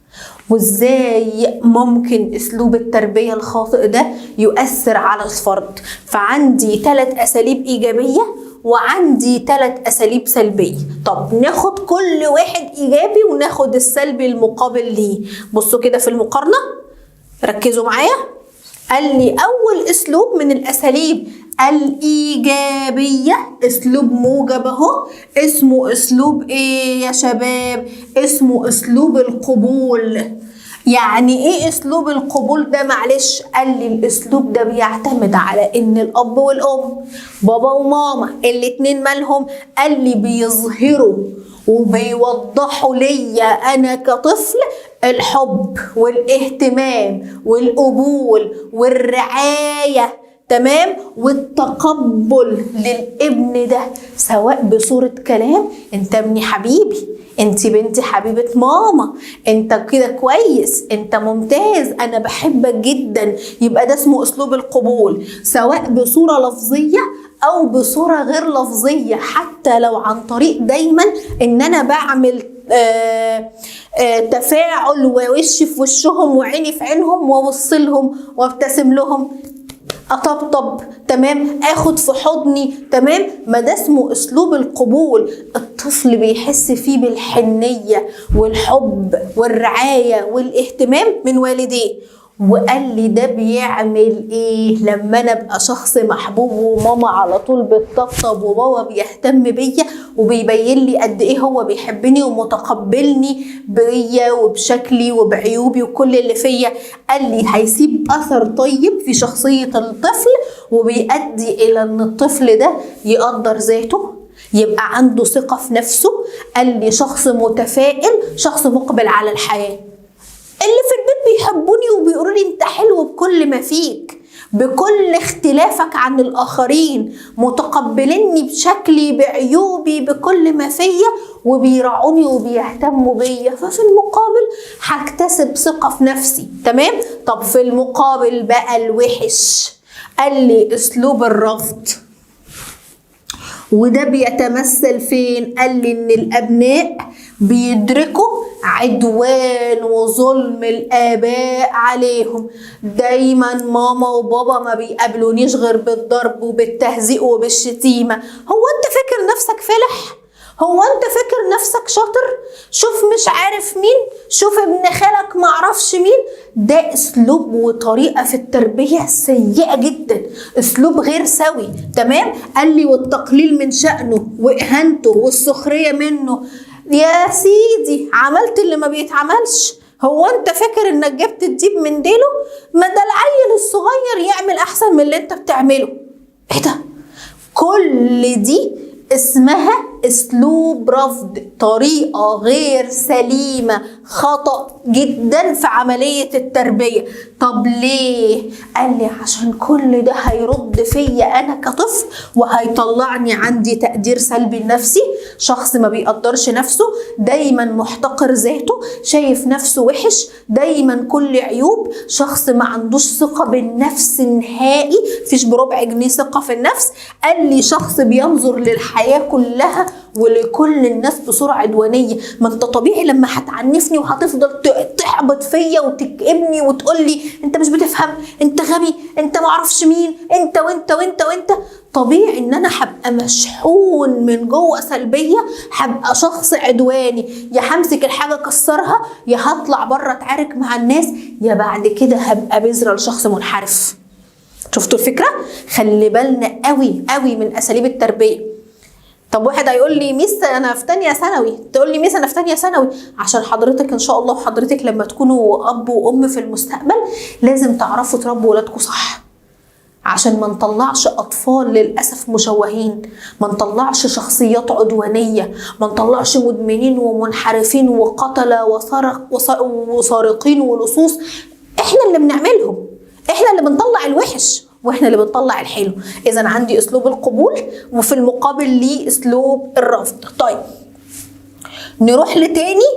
وازاي ممكن اسلوب التربية الخاطئ ده يؤثر على الفرد. فعندي 3 اساليب ايجابية وعندي 3 اساليب سلبية. طب ناخد كل واحد ايجابي وناخد السلبي المقابل ليه. بصوا كده في المقارنة، ركزوا معايا. قال لي اول اسلوب من الاساليب الإيجابية، اسلوب موجب اهو، اسمه اسلوب ايه يا شباب؟ اسمه اسلوب القبول. يعني ايه اسلوب القبول ده؟ معلش، قال لي الاسلوب ده بيعتمد على ان الاب والام بابا وماما الاتنين مالهم؟ قال لي بيظهروا وبيوضحوا ليا انا كطفل الحب والاهتمام والقبول والرعاية، تمام، والتقبل للابن ده، سواء بصورة كلام انت ابني حبيبي، انت بنتي حبيبة ماما، انت كده كويس، انت ممتاز، انا بحبك جدا. يبقى ده اسمه اسلوب القبول، سواء بصورة لفظية او بصورة غير لفظية، حتى لو عن طريق دايما ان انا بعمل تفاعل ووشي في وشهم وعيني في عينهم ووصلهم وابتسم لهم، اطبطب، تمام، اخد في حضني، تمام. ما ده اسمه اسلوب القبول. الطفل بيحس فيه بالحنية والحب والرعاية والاهتمام من والديه. وقال لي ده بيعمل ايه لما انا ابقى شخص محبوب وماما على طول بتطبطب وبابا بيهتم بيا وبيبين لي قد ايه هو بيحبني ومتقبلني بيا وبشكلي وبعيوبي وكل اللي فيا. قال لي هيسيب اثر طيب في شخصية الطفل، وبيؤدي الى ان الطفل ده يقدر ذاته، يبقى عنده ثقة في نفسه. قال لي شخص متفائل، شخص مقبل على الحياة. اللي في البيت بيحبوني وبيقولوا لي انت حلو بكل ما فيك، بكل اختلافك عن الآخرين، متقبليني بشكلي بعيوبي بكل ما فيا، وبيرعوني وبيهتموا بيا. ففي المقابل هكتسب ثقة في نفسي، تمام. طب في المقابل بقى الوحش، قال لي اسلوب الرفض. وده بيتمثل فين؟ قال لي ان الابناء بيدركوا عدوان وظلم الآباء عليهم. دايما ماما وبابا ما بيقابلونيش غير بالضرب وبالتهزيء وبالشتيمة. هو انت فاكر نفسك فلح؟ هو انت فاكر نفسك شاطر؟ شوف مش عارف مين، شوف ابن خالك معرفش مين. ده اسلوب وطريقة في التربية سيئة جدا، اسلوب غير سوي، تمام. قال لي والتقليل من شأنه واهانته والسخرية منه. يا سيدي عملت اللي ما بيتعملش. هو انت فاكر انك جبت الديب من ديله؟ ما ده العيل الصغير يعمل احسن من اللي انت بتعمله. ايه ده؟ كل دي اسمها اسلوب رفض، طريقة غير سليمة، خطأ جدا في عملية التربية. طب ليه؟ قال لي عشان كل ده هيرد فيا انا كطفل وهيطلعني عندي تقدير سلبي لنفسي، شخص ما بيقدرش نفسه، دايما محتقر ذاته، شايف نفسه وحش، دايما كل عيوب، شخص ما عندوش ثقة بالنفس نهائي، فيش بربع جنيه ثقة في النفس. قال لي شخص بينظر للحياة كلها ولكل الناس بصورة عدوانية. ما انت طبيعي لما هتعنفني وهتفضل تحبط فيا وتكئبني وتقول لي انت مش بتفهم، انت غبي، انت معرفش مين، انت وانت وانت وانت، طبيعي ان انا هبقى مشحون من جوه سلبية، هبقى شخص عدواني، يا همسك الحاجة اكسرها، يا هطلع بره اتعارك مع الناس، يا بعد كده هبقى بذرة لشخص منحرف. شفتوا الفكرة؟ خلي بالنا قوي قوي من اساليب التربية. طب واحد هيقول لي ميس انا في تانية ثانوي، تقول لي ميس انا في تانية ثانوي، عشان حضرتك ان شاء الله وحضرتك لما تكونوا اب وام في المستقبل لازم تعرفوا تربوا ولادكم صح، عشان ما نطلعش اطفال للاسف مشوهين، ما نطلعش شخصيات عدوانيه، ما نطلعش مدمنين ومنحرفين وقتله وسارقين ولصوص. احنا اللي بنعملهم، احنا اللي بنطلع الوحش واحنا اللي بنطلع الحلو. اذا عندي اسلوب القبول وفي المقابل ليه اسلوب الرفض. طيب نروح لتاني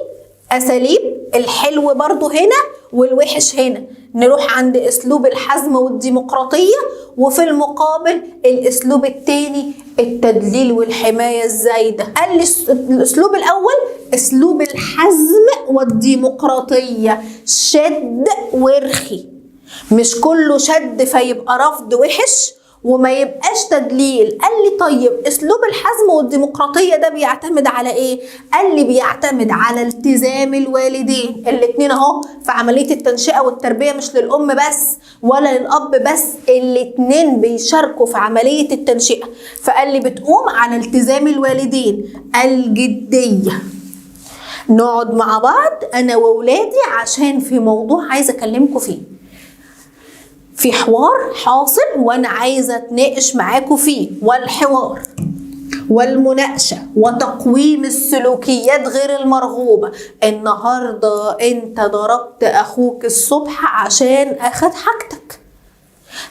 اساليب، الحلو برضو هنا والوحش هنا. نروح عند اسلوب الحزم والديمقراطية، وفي المقابل الاسلوب التاني التدليل والحماية الزايدة. قال لي الاسلوب الاول اسلوب الحزم والديمقراطية، شد ورخي، مش كله شد فيبقى رفض وحش وما يبقاش تدليل. قال لي طيب اسلوب الحزم والديمقراطيه ده بيعتمد على ايه؟ قال لي بيعتمد على التزام الوالدين الاثنين اهو في عمليه التنشئه والتربيه، مش للام بس ولا للاب بس، الاثنين بيشاركوا في عمليه التنشئه. فقال لي بتقوم على التزام الوالدين، الجديه. نقعد مع بعض انا واولادي عشان في موضوع عايزه اكلمكم فيه، في حوار حاصل وانا عايزه اتناقش معاكم فيه، والحوار والمناقشه وتقويم السلوكيات غير المرغوبه. النهارده انت ضربت اخوك الصبح عشان اخد حاجتك،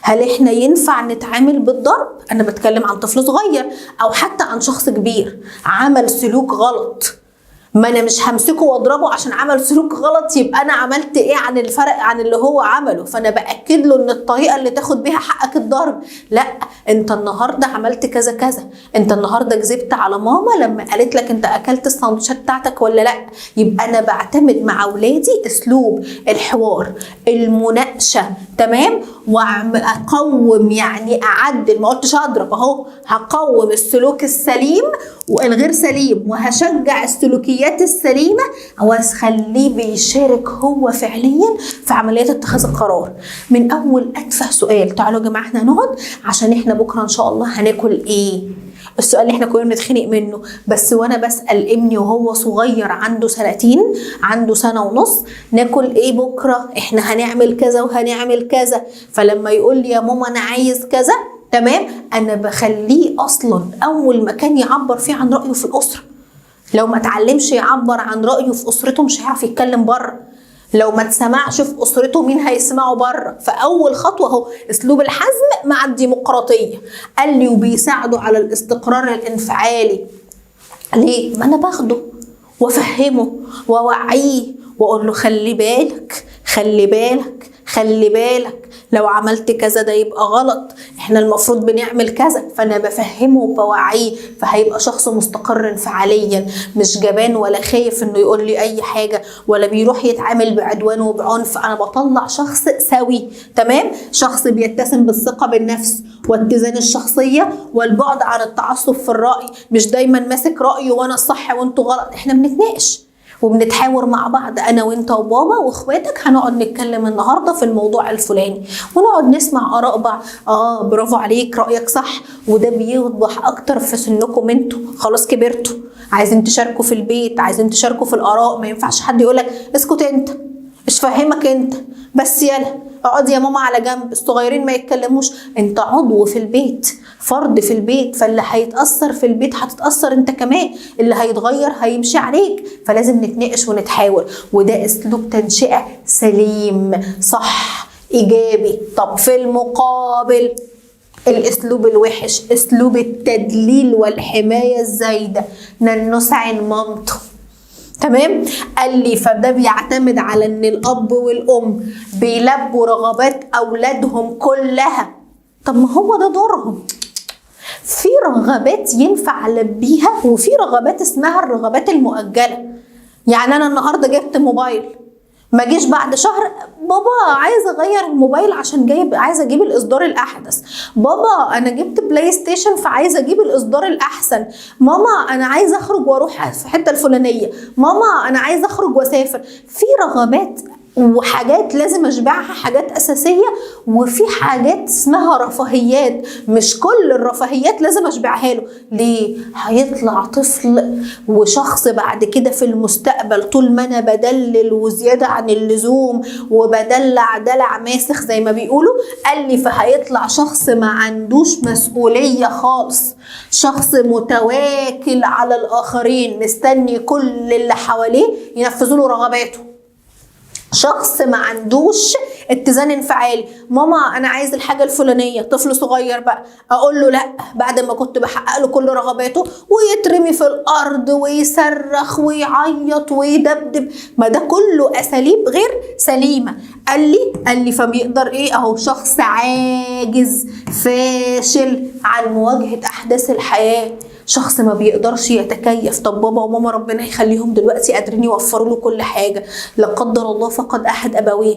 هل احنا ينفع نتعامل بالضرب؟ انا بتكلم عن طفل صغير او حتى عن شخص كبير عمل سلوك غلط، ما انا مش همسكه واضربه عشان عمل سلوك غلط يبقى انا عملت ايه عن الفرق عن اللي هو عمله، فانا باكد له ان الطريقه اللي تاخد بيها حقك الضرب. لا، انت النهارده عملت كذا كذا، انت النهارده كذبت على ماما لما قالت لك انت اكلت السندوتشات بتاعتك ولا لا. يبقى انا بعتمد مع اولادي اسلوب الحوار، المناقشه، تمام، واقوم يعني اعدل، ما قلتش اضرب اهو، هقوم السلوك السليم والغير سليم وهشجع السلوكيات السليمه واخليه بيشارك هو فعليا في عمليات اتخاذ القرار. من اول اتفه سؤال، تعالوا يا جماعه احنا نقعد عشان احنا بكره ان شاء الله هناكل ايه؟ السؤال اللي احنا كنا بنتخنق منه، بس وانا بسال ابني وهو صغير عنده سنتين، عنده سنه ونص، ناكل ايه بكره؟ احنا هنعمل كذا وهنعمل كذا. فلما يقول لي يا ماما انا عايز كذا، تمام، انا بخليه اصلا اول مكان يعبر فيه عن رايه في الاسره. لو ما اتعلمش يعبر عن رايه في اسرته مش هيعرف يتكلم بره، لو ما تسمعش في اسرته مين هيسمعه بره؟ فاول خطوه اهو اسلوب الحزم مع الديمقراطيه. قال لي وبيساعده على الاستقرار الانفعالي. ليه؟ ما انا باخده وافهمه واوعيه واقول له خلي بالك خلي بالك خلي بالك، لو عملت كذا ده يبقى غلط، احنا المفروض بنعمل كذا. فانا بفهمه وبوعيه، فهيبقى شخص مستقر انفعاليا، مش جبان ولا خايف انه يقول لي اي حاجه ولا بيروح يتعامل بعدوان وبعنف. انا بطلع شخص سوي، تمام، شخص بيتسم بالثقه بالنفس واتزان الشخصيه والبعد عن التعصب في الراي، مش دايما ماسك رايه وانا الصح وانتوا غلط. احنا بنتناقش وبنتحاور مع بعض، انا وانت وبابا واخواتك هنقعد نتكلم النهارده في الموضوع الفلاني ونقعد نسمع اراء بعض. برافو عليك، رايك صح، وده بيوضح اكتر في سنكم، انتوا خلاص كبرتوا، عايزين تشاركوا في البيت، عايزين تشاركوا في الاراء، ما ينفعش حد يقولك اسكت مش فاهمك انت، بس يلا اقعدي يا ماما على جنب، الصغيرين ما يتكلموش. انت عضو في البيت، فرد في البيت، فاللي هيتأثر في البيت هتتأثر انت كمان، اللي هيتغير هيمشي عليك، فلازم نتناقش ونتحاور. وده اسلوب تنشئة سليم صح ايجابي. طب في المقابل الاسلوب الوحش، اسلوب التدليل والحماية الزايدة، ننس عن مامته. تمام. قال لي فده بيعتمد على ان الاب والام بيلبوا رغبات اولادهم كلها. طب ما هو ده دورهم. في رغبات ينفع البيها، وفي رغبات اسمها الرغبات المؤجله. يعني انا النهارده جبت موبايل، ما جيش بعد شهر بابا عايز اغير الموبايل عشان عايز اجيب الاصدار الاحدث، بابا انا جبت بلاي ستيشن فعايز اجيب الاصدار الاحسن، ماما انا عايز اخرج واروح في الحته الفلانيه، ماما انا عايز اخرج واسافر. في رغبات وحاجات لازم اشبعها، حاجات اساسيه، وفي حاجات اسمها رفاهيات، مش كل الرفاهيات لازم اشبعها له. ليه؟ هيطلع طفل وشخص بعد كده في المستقبل طول ما انا بدلل وزياده عن اللزوم وبدلع دلع ماسخ زي ما بيقولوا. قال لي فهيطلع شخص ما عندوش مسؤوليه خالص، شخص متواكل على الاخرين، مستني كل اللي حواليه ينفذوا له رغباته، شخص ما عندوش اتزان انفعالي. ماما انا عايز الحاجه الفلانيه، طفل صغير بقى، اقول له لا بعد ما كنت بحقق له كل رغباته، ويترمي في الارض ويصرخ ويعيط ويدبدب. ما ده كله اساليب غير سليمه. قال لي فبيقدر ايه؟ اهو شخص عاجز فاشل عن مواجهه احداث الحياه، شخص ما بيقدرش يتكيف. طب بابا وماما ربنا يخليهم دلوقتي قادرين يوفروا له كل حاجه، لا قدر الله فقد احد ابويه،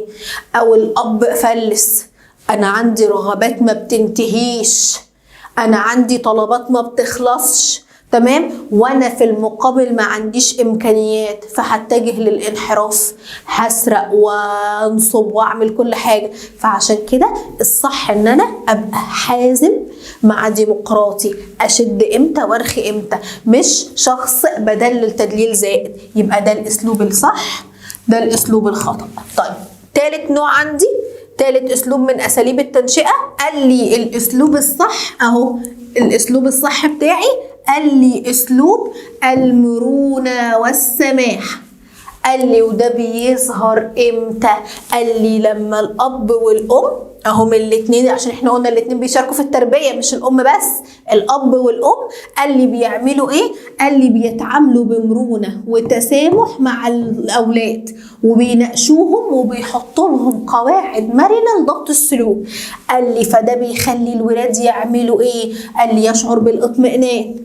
او الاب فلس، انا عندي رغبات ما بتنتهيش، انا عندي طلبات ما بتخلصش، تمام، وانا في المقابل ما عنديش امكانيات، فهتجه للانحراف، هسرق وانصب واعمل كل حاجه. فعشان كده الصح ان انا ابقى حازم مع ديمقراطي، اشد امتى وارخي امتى، مش شخص بدلل تدليل زائد. يبقى ده الاسلوب الصح، ده الاسلوب الخطأ. طيب تالت نوع عندي، تالت اسلوب من اساليب التنشئه. قال لي الاسلوب الصح اهو، الاسلوب الصح بتاعي، قال لي اسلوب المرونه والسماح. قال لي وده بيظهر امتى؟ قال لي لما الاب والام اهم الاثنين، عشان احنا قلنا الاثنين بيشاركوا في التربيه مش الام بس، الاب والام. قال لي بيعملوا ايه؟ قال لي بيتعاملوا بمرونه وتسامح مع الاولاد، وبيناقشوهم وبيحطوا لهم قواعد مرنه لضبط السلوك. قال لي فده بيخلي الولاد يعملوا ايه؟ قال لي يشعر بالاطمئنان.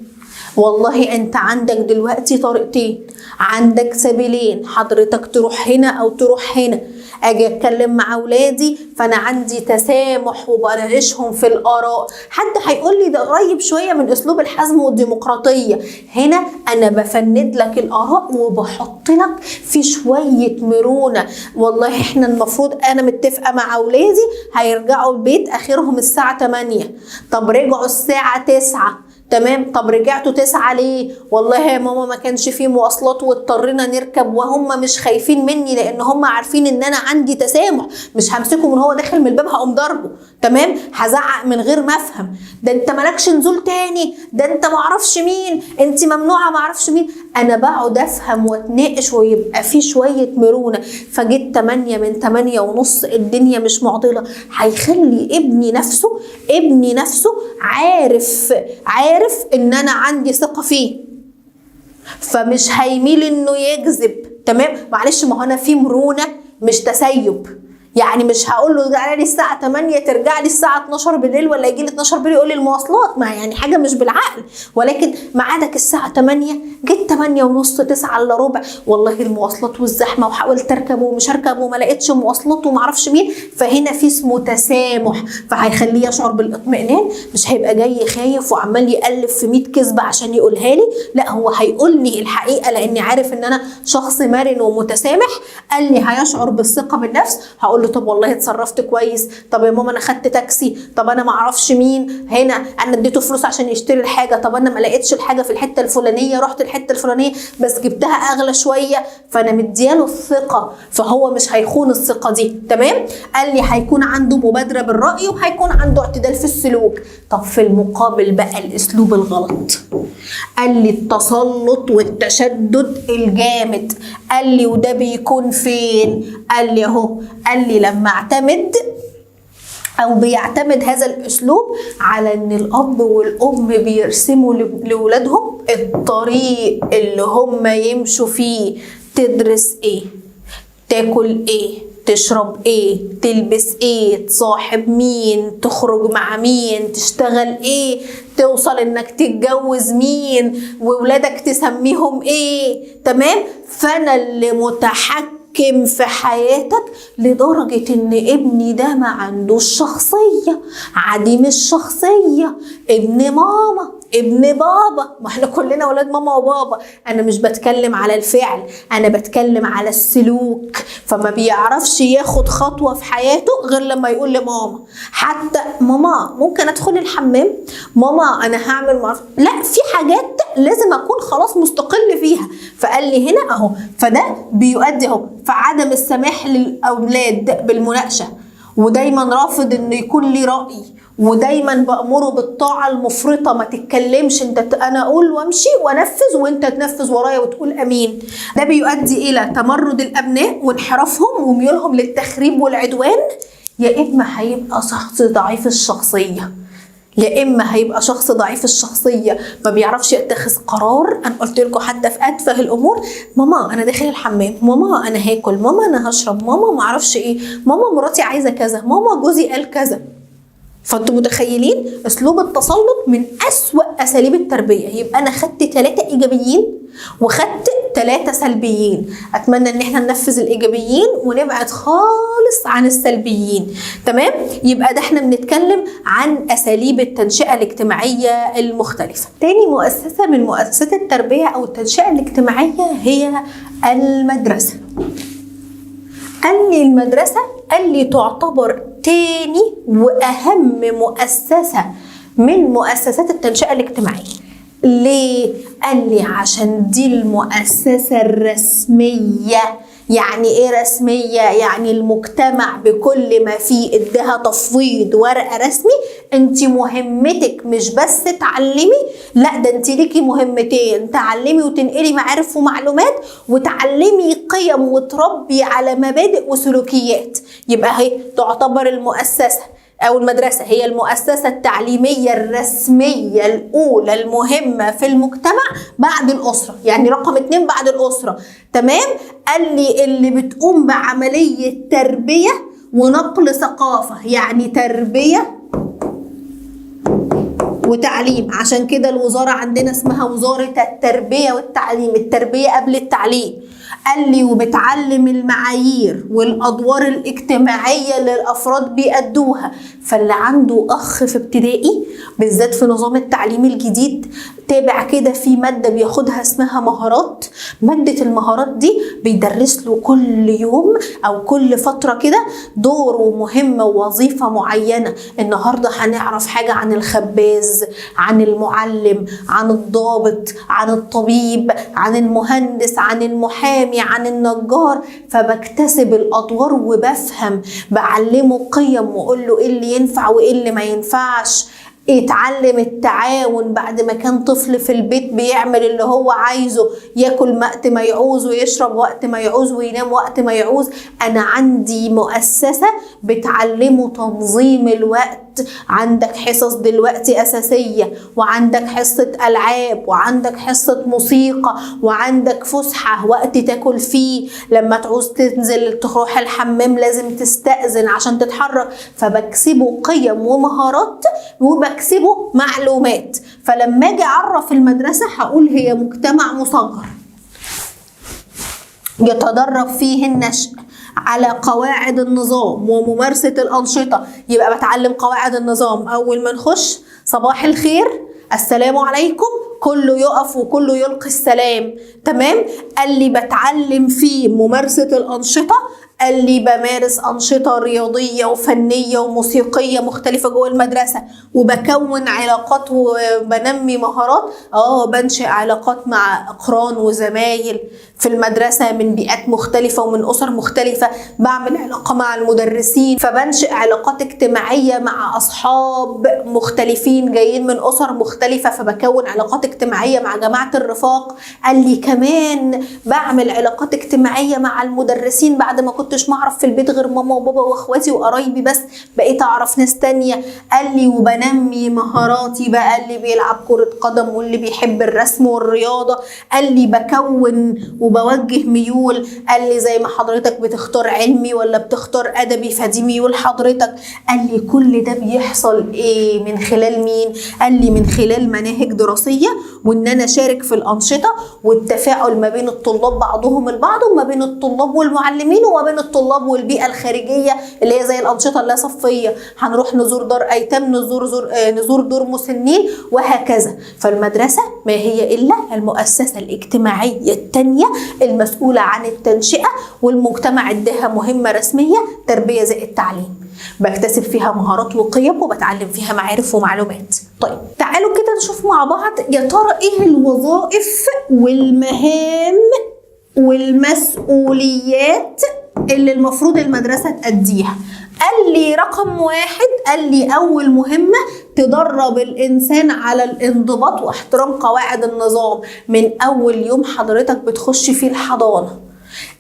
والله انت عندك دلوقتي طريقتين، عندك سبيلين، حضرتك تروح هنا او تروح هنا. اجي اتكلم مع اولادي فانا عندي تسامح وبناقشهم في الاراء. حد هيقول لي ده قريب شويه من اسلوب الحزم والديمقراطيه، هنا انا بفند لك الاراء وبحط لك في شويه مرونه. والله احنا المفروض انا متفقه مع اولادي هيرجعوا البيت اخرهم الساعه 8، طب رجعوا الساعه 9، تمام، طب رجعتوا 9 ليه؟ والله يا ماما ما كانش فيه مواصلات واضطرينا نركب، وهم مش خايفين مني لان هم عارفين ان انا عندي تسامح، مش همسكه من هو داخل من الباب هقوم ضربه، تمام، هزعق من غير ما افهم، ده انت مالكش نزول تاني، ده انت معرفش مين، انت ممنوعه معرفش مين. انا بقعد افهم واتناقش ويبقى في شويه مرونه. فجيت 8 من 8 ونص الدنيا مش معضله، هيخلي ابني نفسه عارف ان انا عندي ثقه فيه، فمش هيميل انه يكذب، تمام. معلش ما هو انا في مرونه مش تسيب، يعني مش هقول له تعالى لي الساعه 8 ترجع لي الساعه 12 بالليل، ولا يجي لي 12 بالليل يقول لي المواصلات، ما يعني حاجه مش بالعقل. ولكن ميعادك الساعه 8، جيت 8 ونص 9 الا ربع، والله المواصلات والزحمه وحاولت اركب ومش هركب وما لقيتش مواصلات وما اعرفش مين. فهنا في اسمه تسامح، فهيخليه يشعر بالاطمئنان، مش هيبقى جاي خايف وعمال يالف في 100 كذبه عشان يقولها لي، لا هو هيقول لي الحقيقه لاني عارف ان انا شخص مرن ومتسامح. قال لي هيشعر بالثقه بالنفس، هقول له طب والله اتصرفت كويس، طب يا ماما انا خدت تاكسي، طب انا ما اعرفش مين هنا، انا اديته فلوس عشان يشتري الحاجه، طب انا ما لقيتش الحاجه في الحته الفلانيه، رحت الحته الفلانيه بس جبتها اغلى شويه، فانا مدياله الثقه، فهو مش هيخون الثقه دي. تمام؟ قال لي هيكون عنده مبادره بالراي وهيكون عنده اعتدال في السلوك. طب في المقابل بقى الاسلوب الغلط، قال لي التسلط والتشدد الجامد. قال لي وده بيكون فين؟ قال لي اهو، قال لي لما اعتمد او بيعتمد هذا الاسلوب على ان الاب والام بيرسموا لاولادهم الطريق اللي هم يمشوا فيه، تدرس ايه، تاكل ايه، تشرب ايه، تلبس ايه، تصاحب مين، تخرج مع مين، تشتغل ايه، توصل انك تتجوز مين، وولادك تسميهم ايه. تمام؟ فانا اللي متحكم في حياتك لدرجة ان ابني ده ما عندوش شخصية، عديم الشخصية، ابن ماما، ابن بابا. ما احنا كلنا ولاد ماما وبابا. انا مش بتكلم على الفعل، انا بتكلم على السلوك. فما بيعرفش ياخد خطوة في حياته غير لما يقول لماما. حتى ماما ممكن ادخل الحمام، ماما انا هعمل معرفة، لا، في حاجات لازم اكون خلاص مستقل فيها. فقال لي هنا اهو، فده بيؤدي اهو في عدم السماح للاولاد بالمناقشة، ودايما رافض ان يكون لي رأي، ودايما بأمره بالطاعة المفرطة، ما تتكلمش انت، انا اقول وامشي وانفذ وانت تنفذ ورايا وتقول امين. ده بيؤدي الى تمرد الابناء وانحرافهم وميولهم للتخريب والعدوان. يا اما هيبقى شخص ضعيف الشخصية، يا اما هيبقى شخص ضعيف الشخصيه ما بيعرفش يتخذ قرار. انا قلت لكم حتى في اتفه الامور، ماما انا داخل الحمام، ماما انا هاكل، ماما انا هشرب، ماما ما اعرفش ايه، ماما مراتي عايزه كذا، ماما جوزي قال كذا. فانتوا متخيلين اسلوب التسلط من اسوأ اساليب التربيه. يبقى انا خدت 3 ايجابيين وخدت 3 سلبيين. اتمنى ان احنا ننفذ الايجابيين ونبعد خالص عن السلبيين. تمام؟ يبقى ده احنا بنتكلم عن اساليب التنشئه الاجتماعيه المختلفه. تاني مؤسسه من مؤسسات التربيه او التنشئه الاجتماعيه هي المدرسه. قال لي المدرسه، قال لي تعتبر تاني واهم مؤسسه من مؤسسات التنشئه الاجتماعيه. ليه؟ قال لي عشان دي المؤسسه الرسميه. يعني ايه رسميه؟ يعني المجتمع بكل ما فيه اداها تفويض ورقه رسمي، انت مهمتك مش بس تعلمي، لا ده انت ليكي مهمتين، تعلمي وتنقلي معارف ومعلومات، وتعلمي قيم وتربي على مبادئ وسلوكيات. يبقى هي تعتبر المؤسسه أو المدرسة هي المؤسسة التعليمية الرسمية الأولى المهمة في المجتمع بعد الأسرة، يعني رقم 2 بعد الأسرة. تمام؟ قال لي اللي بتقوم بعملية تربية ونقل ثقافة، يعني تربية وتعليم. عشان كده الوزارة عندنا اسمها وزارة التربية والتعليم، التربية قبل التعليم. قال لي وبتعلم المعايير والأدوار الاجتماعية اللي الأفراد بيأدوها. فاللي عنده أخ في ابتدائي بالذات في نظام التعليم الجديد، تابع كده في مادة بياخدها اسمها مهارات. مادة المهارات دي بيدرس له كل يوم أو كل فترة كده دور ومهمة ووظيفة معينة. النهاردة هنعرف حاجة عن الخباز، عن المعلم، عن الضابط، عن الطبيب، عن المهندس، عن المحامي، عن النجار. فبكتسب الأدوار وبفهم، بعلمه قيم وأقول له إيه اللي ينفع وإيه اللي ما ينفعش. يتعلم التعاون بعد ما كان طفل في البيت بيعمل اللي هو عايزه، ياكل وقت ما يعوز ويشرب وقت ما يعوز وينام وقت ما يعوز. أنا عندي مؤسسة بتعلمه تنظيم الوقت. عندك حصص دلوقتي أساسية، وعندك حصة ألعاب، وعندك حصة موسيقى، وعندك فسحة وقت تاكل فيه. لما تعوز تنزل تروح الحمام لازم تستأذن عشان تتحرك. فبكسبه قيم ومهارات وبكسبه معلومات. فلما اجي اعرف المدرسة هقول هي مجتمع مصغر يتدرب فيه النشء على قواعد النظام وممارسة الأنشطة. يبقى بتعلم قواعد النظام. أول ما نخش صباح الخير، السلام عليكم، كله يقف وكله يلقي السلام. تمام؟ قال لي بتعلم فيه ممارسة الأنشطة. قال لي بمارس أنشطة رياضية وفنية وموسيقية مختلفة جوه المدرسة، وبكون علاقات وبنمي مهارات. بنشئ علاقات مع أقران وزمايل في المدرسة من بيئات مختلفة ومن أسر مختلفة، بعمل علاقة مع المدرسين، فبنشئ علاقات اجتماعية مع أصحاب مختلفين جايين من أسر مختلفة، فبكون علاقات اجتماعية مع جماعة الرفاق. قال لي كمان بعمل علاقات اجتماعية مع المدرسين، بعد ما كنتش معرف في البيت غير ماما وبابا واخواتي وقرايبي بس، بقيت أعرف ناس تانية. قال لي وبنمي مهاراتي بقى، اللي بيلعب كرة قدم واللي بيحب الرسم والرياضة. قال لي بكون وبوجه ميول. قال لي زي ما حضرتك بتختار علمي ولا بتختار أدبي، فدي ميول حضرتك. قال لي كل ده بيحصل ايه من خلال مين؟ قال لي من خلال مناهج دراسية، وان انا اشارك في الأنشطة والتفاعل ما بين الطلاب بعضهم البعض، وما بين الطلاب والمعلمين، وما بين الطلاب والبيئة الخارجية اللي هي زي الأنشطة اللا صفية، هنروح نزور دار أيتام، نزور دور مسنين وهكذا. فالمدرسة ما هي إلا المؤسسة الاجتماعية التانية المسؤولة عن التنشئة، والمجتمع اداها مهمة رسمية، تربية زائد تعليم، بكتسب فيها مهارات وقيم وبتعلم فيها معارف ومعلومات. طيب تعالوا كده نشوف مع بعض يا ترى ايه الوظائف والمهام والمسؤوليات اللي المفروض المدرسة تأديها. قال لي رقم 1، قال لي أول مهمة تدرب الإنسان على الانضباط واحترام قواعد النظام من أول يوم حضرتك بتخش فيه الحضانة،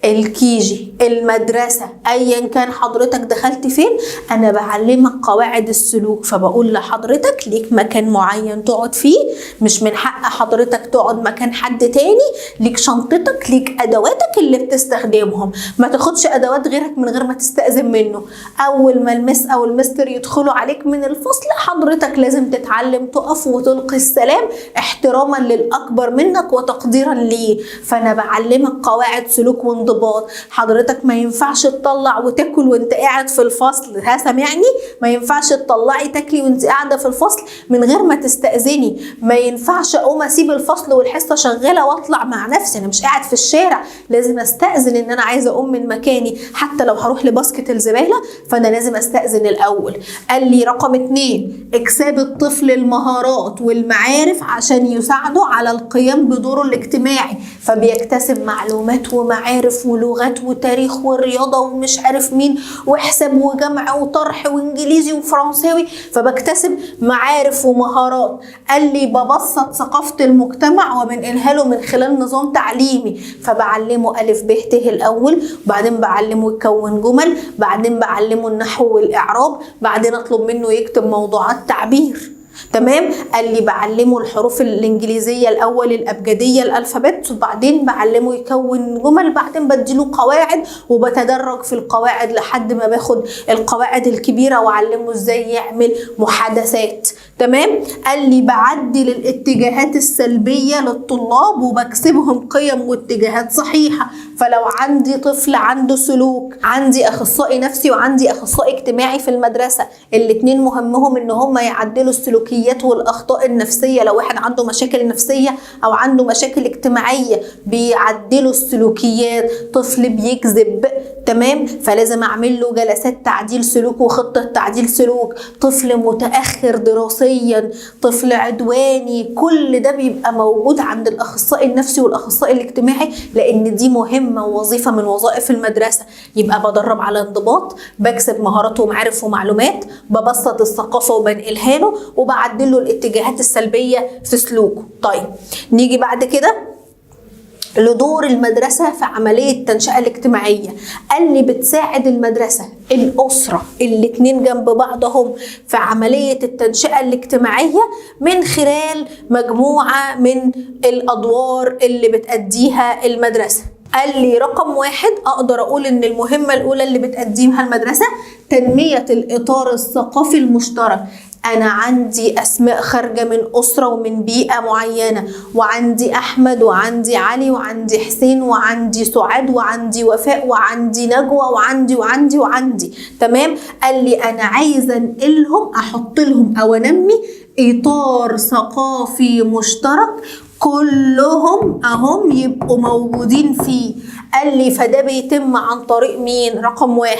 الكيجي، المدرسة، أيا كان حضرتك دخلت فين، أنا بعلمك قواعد السلوك. فبقول لحضرتك ليك مكان معين تقعد فيه، مش من حق حضرتك تقعد مكان حد تاني، ليك شنطتك، ليك أدواتك اللي بتستخدمهم، ما تاخدش أدوات غيرك من غير ما تستأذن منه. أول ما المس أو المستر يدخلوا عليك من الفصل حضرتك لازم تتعلم تقف وتلقي السلام احتراما للأكبر منك وتقديرا ليه. فأنا بعلمك قواعد سلوك وانضباط. حضرتك ما ينفعش تطلع وتاكل وانت قاعد في الفصل، ها سامعني؟ ما ينفعش تطلعي تاكلي وانت قاعده في الفصل من غير ما تستأذني. ما ينفعش اقوم اسيب الفصل والحصه شغاله واطلع مع نفسي، انا مش قاعد في الشارع، لازم استأذن ان انا عايزه اقوم من مكاني. حتى لو هروح لباسكت الزباله فانا لازم استأذن الاول. قال لي رقم 2، اكساب الطفل المهارات والمعارف عشان يساعده على القيام بدوره الاجتماعي، فبيكتسب معلومات ومعارف ولغات وتاريخ ورياضة ومش عارف مين وحساب وجمع وطرح وانجليزي وفرنساوي، فبكتسب معارف ومهارات. قال لي ببسط ثقافة المجتمع وبنقلها له من خلال نظام تعليمي، فبعلمه ألف ب ت الأول، بعدين بعلمه يكون جمل، بعدين بعلمه النحو والإعراب، بعدين أطلب منه يكتب موضوعات تعبير. تمام. قال لي بعلمه الحروف الإنجليزية الأول، الأبجدية، الألفابت، وبعدين بعلمه يكون جمل، بعدين بديله قواعد وبتدرج في القواعد لحد ما باخد القواعد الكبيرة وأعلمه إزاي يعمل محادثات. تمام. قال لي بعدل الاتجاهات السلبية للطلاب وبكسبهم قيم واتجاهات صحيحة. فلو عندي طفل عنده سلوك، عندي أخصائي نفسي وعندي أخصائي اجتماعي في المدرسة، الاتنين مهمهم إن هم يعدلوا السلوكيات والأخطاء النفسية. لو واحد عنده مشاكل نفسية أو عنده مشاكل اجتماعية بيعدلوا السلوكيات. طفل بيكذب، تمام، فلازم أعمل له جلسات تعديل سلوك وخطة تعديل سلوك. طفل متأخر دراسيا، طفل عدواني، كل ده بيبقى موجود عند الأخصائي النفسي والأخصائي الاجتماعي، لأن دي مهمة ووظيفة من وظائف المدرسة. يبقى بدرب على انضباط، بكسب مهارات ومعارف ومعلومات، ببسط الثقافة وبنقلها له، وبعدل له الاتجاهات السلبية في سلوكه. طيب نيجي بعد كده لدور المدرسة في عملية التنشئة الاجتماعية. قال لي بتساعد المدرسة الأسرة الاتنين جنب بعضهم في عملية التنشئة الاجتماعية من خلال مجموعة من الأدوار اللي بتأديها المدرسة. قال لي رقم 1 أقدر أقول إن المهمة الأولى اللي بتقدمها المدرسة تنمية الإطار الثقافي المشترك. أنا عندي أسماء خارجة من أسرة ومن بيئة معينة، وعندي أحمد وعندي علي وعندي حسين وعندي سعاد وعندي وفاء وعندي نجوى وعندي تمام. قال لي أنا عايزة أنقلهم، أحط لهم أو أنمي إطار ثقافي مشترك كلهم اهم يبقوا موجودين فيه. قال لي فده بيتم عن طريق مين؟ رقم 1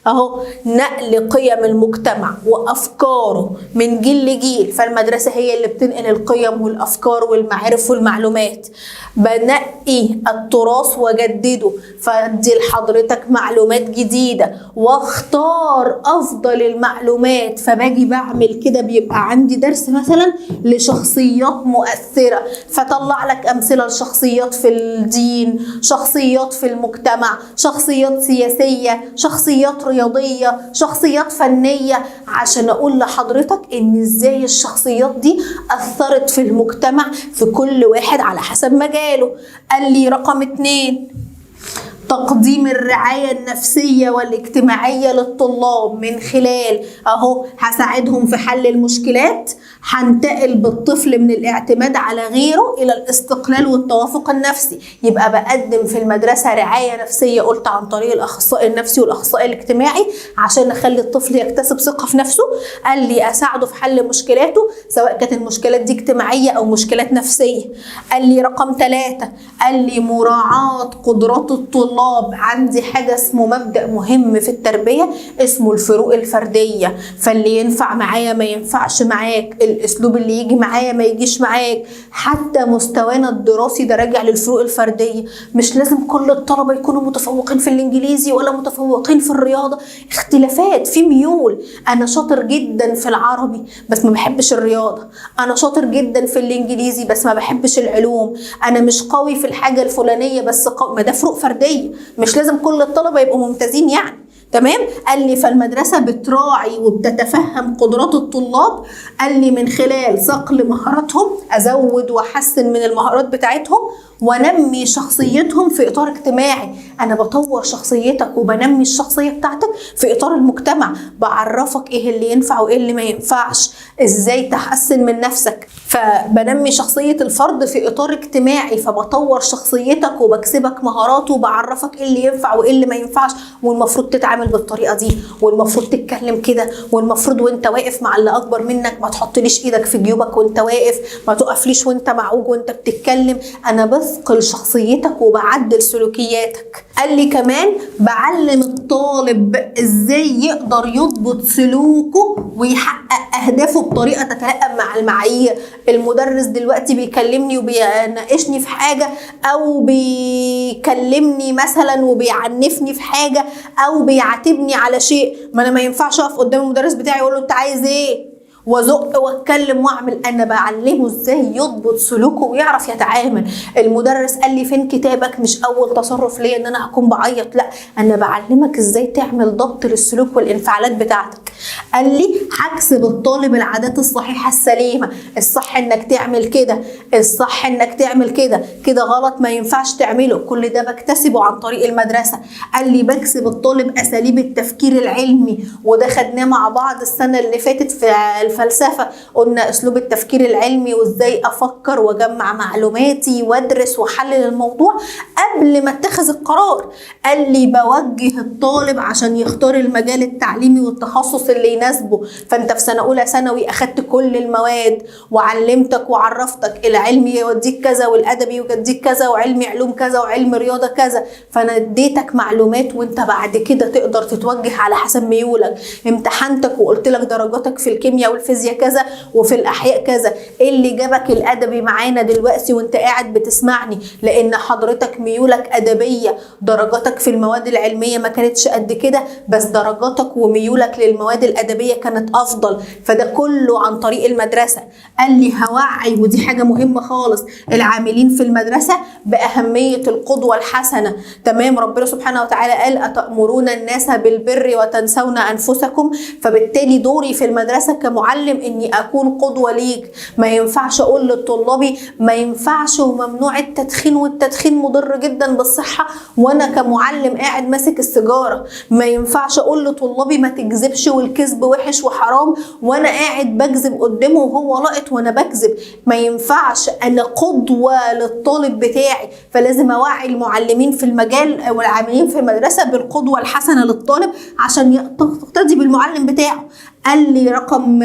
اهو، نقل قيم المجتمع وافكاره من جيل لجيل، فالمدرسه هي اللي بتنقل القيم والافكار والمعارف والمعلومات. بنقي التراث واجدده، فادي لحضرتك معلومات جديده واختار افضل المعلومات، فباجي بعمل كده بيبقى عندي درس مثلا لشخصيات مؤثره، فطلع لك امثله لشخصيات في الدين، شخصيات في المجتمع، شخصيات سياسيه، شخصيات رياضيه، شخصيات فنيه، عشان اقول لحضرتك ان ازاي الشخصيات دي اثرت في المجتمع في كل واحد على حسب مجاله. قال لي رقم 2 تقديم الرعاية النفسية والاجتماعية للطلاب، من خلال اهو هساعدهم في حل المشكلات، هنتقل بالطفل من الاعتماد على غيره الى الاستقلال والتوافق النفسي. يبقى بقدم في المدرسة رعاية نفسية، قلت عن طريق الاخصائي النفسي والاخصائي الاجتماعي عشان نخلي الطفل يكتسب ثقة في نفسه. قال لي اساعده في حل مشكلاته سواء كانت المشكلات دي اجتماعية او مشكلات نفسية. قال لي رقم 3 قال لي مراعاة قدرات الطلاب. عندي حاجة اسمه مبدأ مهم في التربية اسمه الفروق الفردية، فاللي ينفع معايا ما ينفعش معاك، الاسلوب اللي يجي معايا ما يجيش معاك، حتى مستوانا الدراسي ده راجع للفروق الفردية. مش لازم كل الطلبة يكونوا متفوقين في الانجليزي ولا متفوقين في الرياضة، اختلافات في ميول. انا شاطر جدا في العربي بس ما بحبش الرياضة، انا شاطر جدا في الانجليزي بس ما بحبش العلوم، انا مش قوي في الحاجة الفلانية بس قوي. ما ده فروق فردية، مش لازم كل الطلبة يبقوا ممتازين يعني. تمام. قال لي فالمدرسة بتراعي وبتتفهم قدرات الطلاب. قال لي من خلال صقل مهاراتهم، ازود واحسن من المهارات بتاعتهم ونمي شخصيتهم في اطار اجتماعي. انا بطور شخصيتك وبنمي الشخصية بتاعتك في اطار المجتمع، بعرفك ايه اللي ينفع وايه اللي ما ينفعش، ازاي تحسن من نفسك، فبنمي شخصية الفرد في اطار اجتماعي، فبطور شخصيتك وبكسبك مهارات وبعرفك ايه اللي ينفع وايه اللي ما ينفعش، والمفروض تتعامل بالطريقة دي، والمفروض تتكلم كده، والمفروض وانت واقف مع اللي اكبر منك ما تحطليش ايدك في جيوبك وانت واقف، ما تقفليش وانت معوج وانت بتتكلم. انا بثقل شخصيتك وبعدل سلوكياتك. قال لي كمان بعلم الطالب ازاي يقدر يضبط سلوكه ويحقق اهدافه بطريقة تتلائم مع المعايير. المدرس دلوقتي بيكلمني وبيناقشني في حاجة، او بيكلمني مثلا وبيعنفني في حاجة، او بيعاتبني على شيء، ما انا ما ينفعش اقف قدام المدرس بتاعي اقول له انت عايز ايه وازق واتكلم واعمل. انا بعلمه ازاي يضبط سلوكه ويعرف يتعامل. المدرس قال لي فين كتابك؟ مش اول تصرف ليا ان انا اكون بعيط، لا، انا بعلمك ازاي تعمل ضبط للسلوك والانفعالات بتاعتك. قال لي هكسب الطالب العادات الصحيحه السليمه، الصح انك تعمل كده، الصح انك تعمل كده، كده غلط ما ينفعش تعمله، كل ده بكتسبه عن طريق المدرسه. قال لي بكسب الطالب اساليب التفكير العلمي، وده خدناه مع بعض السنه اللي فاتت في الفلسفة، قلنا اسلوب التفكير العلمي وازاي افكر واجمع معلوماتي وادرس واحلل الموضوع قبل ما اتخذ القرار. قال لي بوجه الطالب عشان يختار المجال التعليمي والتخصص اللي يناسبه. فانت في سنة اولى ثانوي اخدت كل المواد وعلمتك وعرفتك العلمي يوديك كذا والادبي يوديك كذا وعلمي علوم كذا وعلم رياضة كذا، فانا اديتك معلومات وانت بعد كده تقدر تتوجه على حسب ميولك. امتحنتك وقلت لك درجاتك في الكيمياء والفيزياء كذا وفي الاحياء كذا، ايه اللي جابك الادبي معانا دلوقتي وانت قاعد بتسمعني؟ لان حضرتك ميولك ادبيه، درجاتك في المواد العلميه ما كانتش قد كده، بس درجاتك وميولك للمواد الادبيه كانت افضل، فده كله عن طريق المدرسه. قال لي هوعي، ودي حاجه مهمه خالص، العاملين في المدرسه باهميه القدوه الحسنه. تمام، ربنا سبحانه وتعالى قال اتأمرون الناس بالبر وتنسون انفسكم، فبالتالي دوري في المدرسه كمعلم اني اكون قدوه ليك. ما ينفعش اقول لطلابي ما ينفعش وممنوع التدخين والتدخين مضر جدا بالصحه وانا كمعلم قاعد ماسك السيجاره. ما ينفعش اقول لطلابي ما تكذبش والكذب وحش وحرام وانا قاعد بكذب قدامه وهو لقط وانا بكذب. ما ينفعش، انا قدوه للطالب بتاعي، فلازم اوعي المعلمين في المجال والعاملين في المدرسه بالقدوه الحسنه للطالب عشان يقتدي بالمعلم بتاعه. قال لي رقم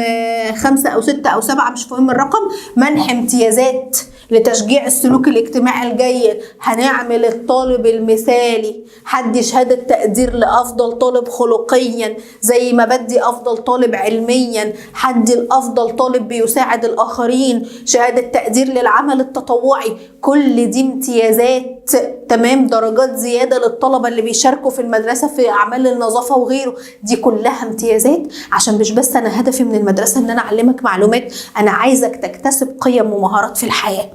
5 أو 6 أو 7 مش مهم الرقم، منح امتيازات لتشجيع السلوك الاجتماعي الجيد. هنعمل الطالب المثالي، هدي شهادة تقدير لأفضل طالب خلقيا زي ما بدي أفضل طالب علميا، هدي الأفضل طالب بيساعد الآخرين، شهادة تقدير للعمل التطوعي. كل دي امتيازات، تمام، درجات زيادة للطلبة اللي بيشاركوا في المدرسة في أعمال النظافة وغيره. دي كلها امتيازات عشان مش بس أنا هدفي من المدرسة إن أنا أعلمك معلومات، أنا عايزك تكتسب قيم ومهارات في الحياة.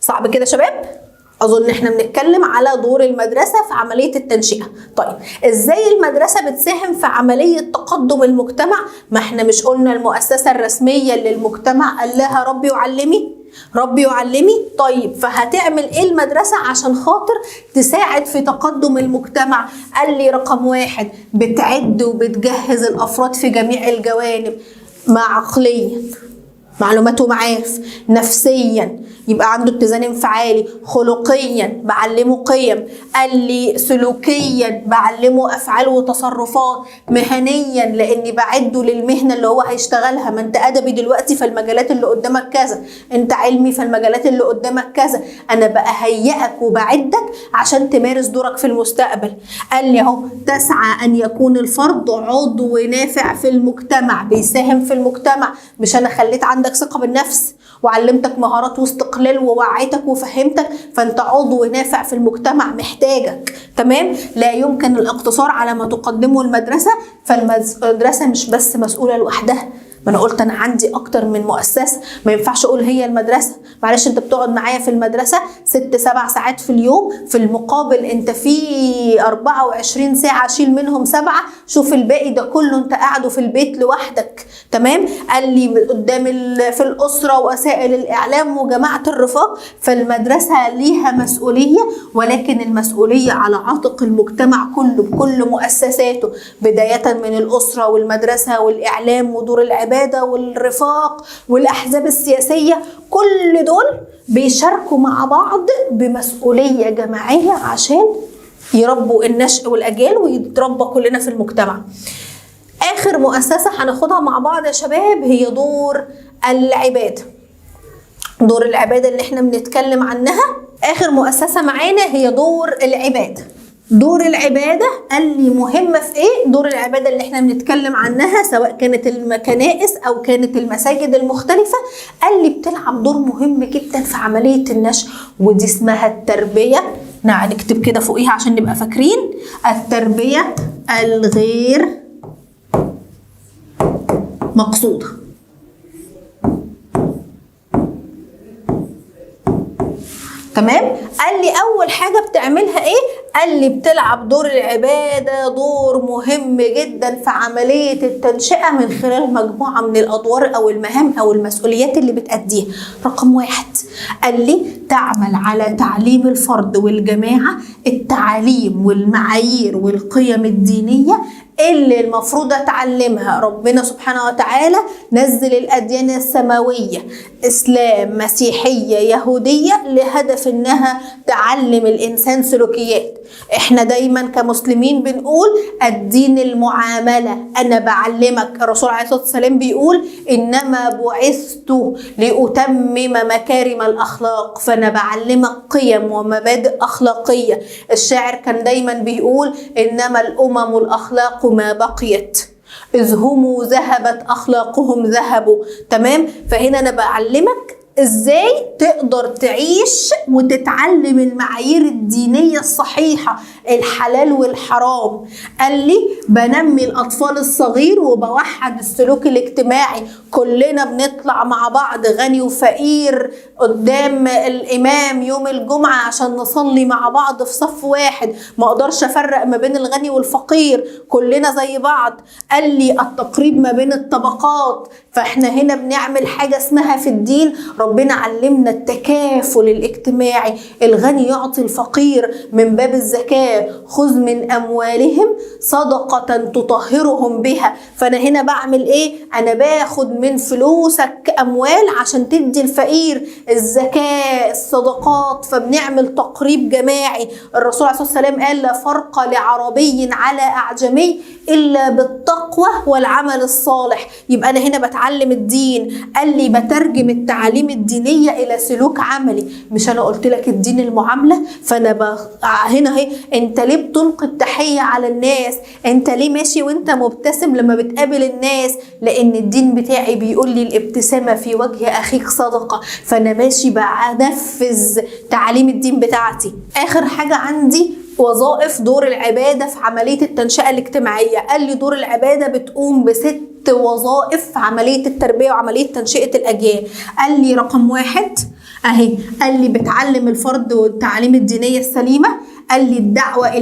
صعب كده شباب؟ أظن إحنا بنتكلم على دور المدرسة في عملية التنشئة. طيب إزاي المدرسة بتساهم في عملية تقدم المجتمع؟ ما إحنا مش قلنا المؤسسة الرسمية اللي المجتمع قال لها ربي وعلمي؟ ربي وعلمي. طيب فهتعمل ايه المدرسة عشان خاطر تساعد في تقدم المجتمع؟ قال لي رقم 1 بتعد وبتجهز الأفراد في جميع الجوانب، مع عقليا، معلومات ومعارف، نفسيا يبقى عنده اتزان انفعالي، خلقيا بعلمه قيم، قال لي سلوكيا بعلمه افعال وتصرفات، مهنيا لاني بعده للمهنه اللي هو هيشتغلها. ما انت ادبي دلوقتي فالمجالات اللي قدامك كذا، انت علمي فالمجالات اللي قدامك كذا، انا بهيئك وبعدك عشان تمارس دورك في المستقبل. قال لي اهو تسعى ان يكون الفرد عضو نافع في المجتمع، بيساهم في المجتمع. مش انا خليت عندك ثقه بالنفس وعلمتك مهارات واستقلال ووعيتك وفهمتك، فانت عضو نافع في المجتمع محتاجك، تمام. لا يمكن الاقتصار على ما تقدمه المدرسه، فالمدرسه مش بس مسؤوله لوحدها. ما انا قلت انا عندي اكتر من مؤسسه، ما ينفعش اقول هي المدرسه. معلش انت بتقعد معايا في المدرسه 6-7 ساعات في اليوم، في المقابل انت في 24 ساعه شيل منهم 7، شوف الباقي ده كله انت قاعده في البيت لوحدك، تمام. قال لي قدام في الاسره ووسائل الاعلام وجماعه الرفاق، فالمدرسه ليها مسؤوليه، ولكن المسؤوليه على عاتق المجتمع كله بكل مؤسساته، بدايه من الاسره والمدرسه والاعلام ودور العباده والرفاق والأحزاب السياسية. كل دول بيشاركوا مع بعض بمسؤولية جماعية عشان يربوا النشء والأجيال ويتربى كلنا في المجتمع. آخر مؤسسة هناخدها مع بعض يا شباب هي دور العبادة. دور العبادة اللي احنا بنتكلم عنها، آخر مؤسسة معانا هي دور العبادة. دور العبادة قال لي مهمة في ايه؟ دور العبادة اللي احنا بنتكلم عنها سواء كانت الكنائس او كانت المساجد المختلفة، قال لي بتلعب دور مهم جدا في عملية النشء، ودي اسمها التربية. نكتب كده فوقيها عشان نبقى فاكرين، التربية الغير مقصودة. تمام. قال لي اول حاجه بتعملها ايه؟ قال لي بتلعب دور العباده دور مهم جدا في عمليه التنشئه من خلال مجموعه من الادوار او المهام او المسؤوليات اللي بتأديها. رقم 1 قال لي تعمل على تعليم الفرد والجماعه التعاليم والمعايير والقيم الدينيه اللي المفروض اتعلمها. ربنا سبحانه وتعالى نزل الاديان السماويه، اسلام، مسيحيه، يهوديه، لهدف انها تعلم الانسان سلوكيات. احنا دايما كمسلمين بنقول الدين المعامله، انا بعلمك. الرسول عليه الصلاه والسلام بيقول انما بعثت لاتمم مكارم الاخلاق، فانا بعلمك قيم ومبادئ اخلاقيه. الشاعر كان دايما بيقول انما الامم الاخلاق ما بقيت، إذ هم ذهبت أخلاقهم ذهبوا. تمام. فهنا أنا بعلمك إزاي تقدر تعيش وتتعلم المعايير الدينية الصحيحة، الحلال والحرام. قال لي بنمي الأطفال الصغير وبوحد السلوك الاجتماعي. كلنا بنطلع مع بعض غني وفقير قدام الإمام يوم الجمعة عشان نصلي مع بعض في صف واحد، ما أقدرش أفرق ما بين الغني والفقير، كلنا زي بعض. قال لي التقريب ما بين الطبقات، فإحنا هنا بنعمل حاجة اسمها في الدين ربنا علمنا التكافل الاجتماعي، الغني يعطي الفقير من باب الزكاة، خذ من أموالهم صدقة تطهرهم بها. فأنا هنا بعمل إيه؟ أنا باخد من فلوسك أموال عشان تدي الفقير الزكاة الصدقات، فبنعمل تقريب جماعي. الرسول عليه الصلاة والسلام قال لا فرق لعربي على أعجمي إلا بالتقوى والعمل الصالح. يبقى أنا هنا بتعلم الدين، قال لي بترجم التعاليم الدينية إلى سلوك عملي. مش أنا قلت لك الدين المعاملة؟ فأنا هنا هي أنت ليه بتلقي التحية على الناس؟ أنت ليه ماشي وأنت مبتسم لما بتقابل الناس؟ لأن الدين بتاعي بيقول لي الابتسامة في وجه أخيك صدقة، فأنا ماشي بنفذ تعاليم الدين بتاعتي. آخر حاجة عندي وظائف دور العبادة في عملية التنشئة الاجتماعية. قال لي دور العبادة بتقوم ب6 وظائف في عملية التربية وعملية تنشئة الأجيال. قال لي رقم 1 أهي، قال لي بتعلم الفرد والتعليم الدينية السليمة. قال لي الدعوة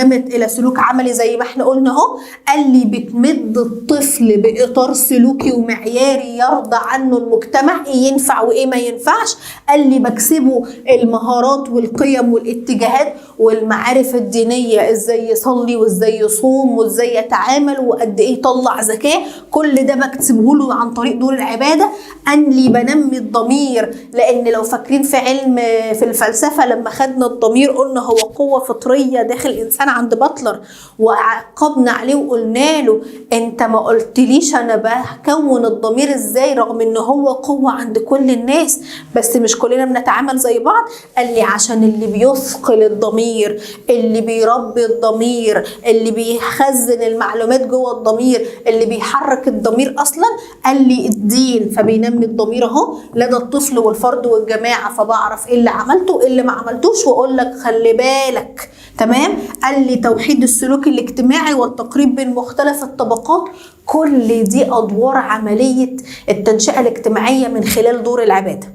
إلى سلوك عملي زي ما احنا قلنا اهو. قال لي بتمد الطفل بإطار سلوكي ومعياري يرضى عنه المجتمع، ايه ينفع وايه ما ينفعش. قال لي بكسبه المهارات والقيم والاتجاهات والمعارف الدينية، ازاي يصلي وازاي يصوم وازاي يتعامل وقد ايه يطلع زكاة، كل ده بكسبه له عن طريق دور العبادة. قال لي بنمي الضمير، لأن لو فاكرين في الفلسفة لما خدنا الضمير قلنا هو قوة فطرية داخل الإنسان عند باتلر، وعقبنا عليه وقلنا له أنت ما قلتليش أنا بكون الضمير إزاي رغم إن هو قوة عند كل الناس بس مش كلنا بنتعامل زي بعض. قال لي عشان اللي بيثقل الضمير، اللي بيربي الضمير، اللي بيخزن المعلومات جوه الضمير، اللي بيحرك الضمير أصلا، قال لي الدين. فبينمي الضمير أهو لدى الطفل والفرد والجماعة، فبعرف إيه اللي عملته وإيه اللي ما عملتوش وأقول لك خلي بالك. تمام. قال لي توحيد السلوك الاجتماعي والتقريب بين مختلف الطبقات. كل دي أدوار عملية التنشئة الاجتماعية من خلال دور العبادة.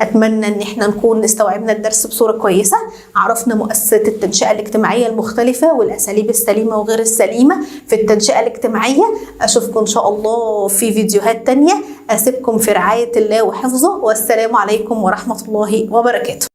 أتمنى أن احنا نكون استوعبنا الدرس بصورة كويسة، عرفنا مؤسسات التنشئة الاجتماعية المختلفة والأساليب السليمة وغير السليمة في التنشئة الاجتماعية. أشوفكم إن شاء الله في فيديوهات تانية. أسيبكم في رعاية الله وحفظه، والسلام عليكم ورحمة الله وبركاته.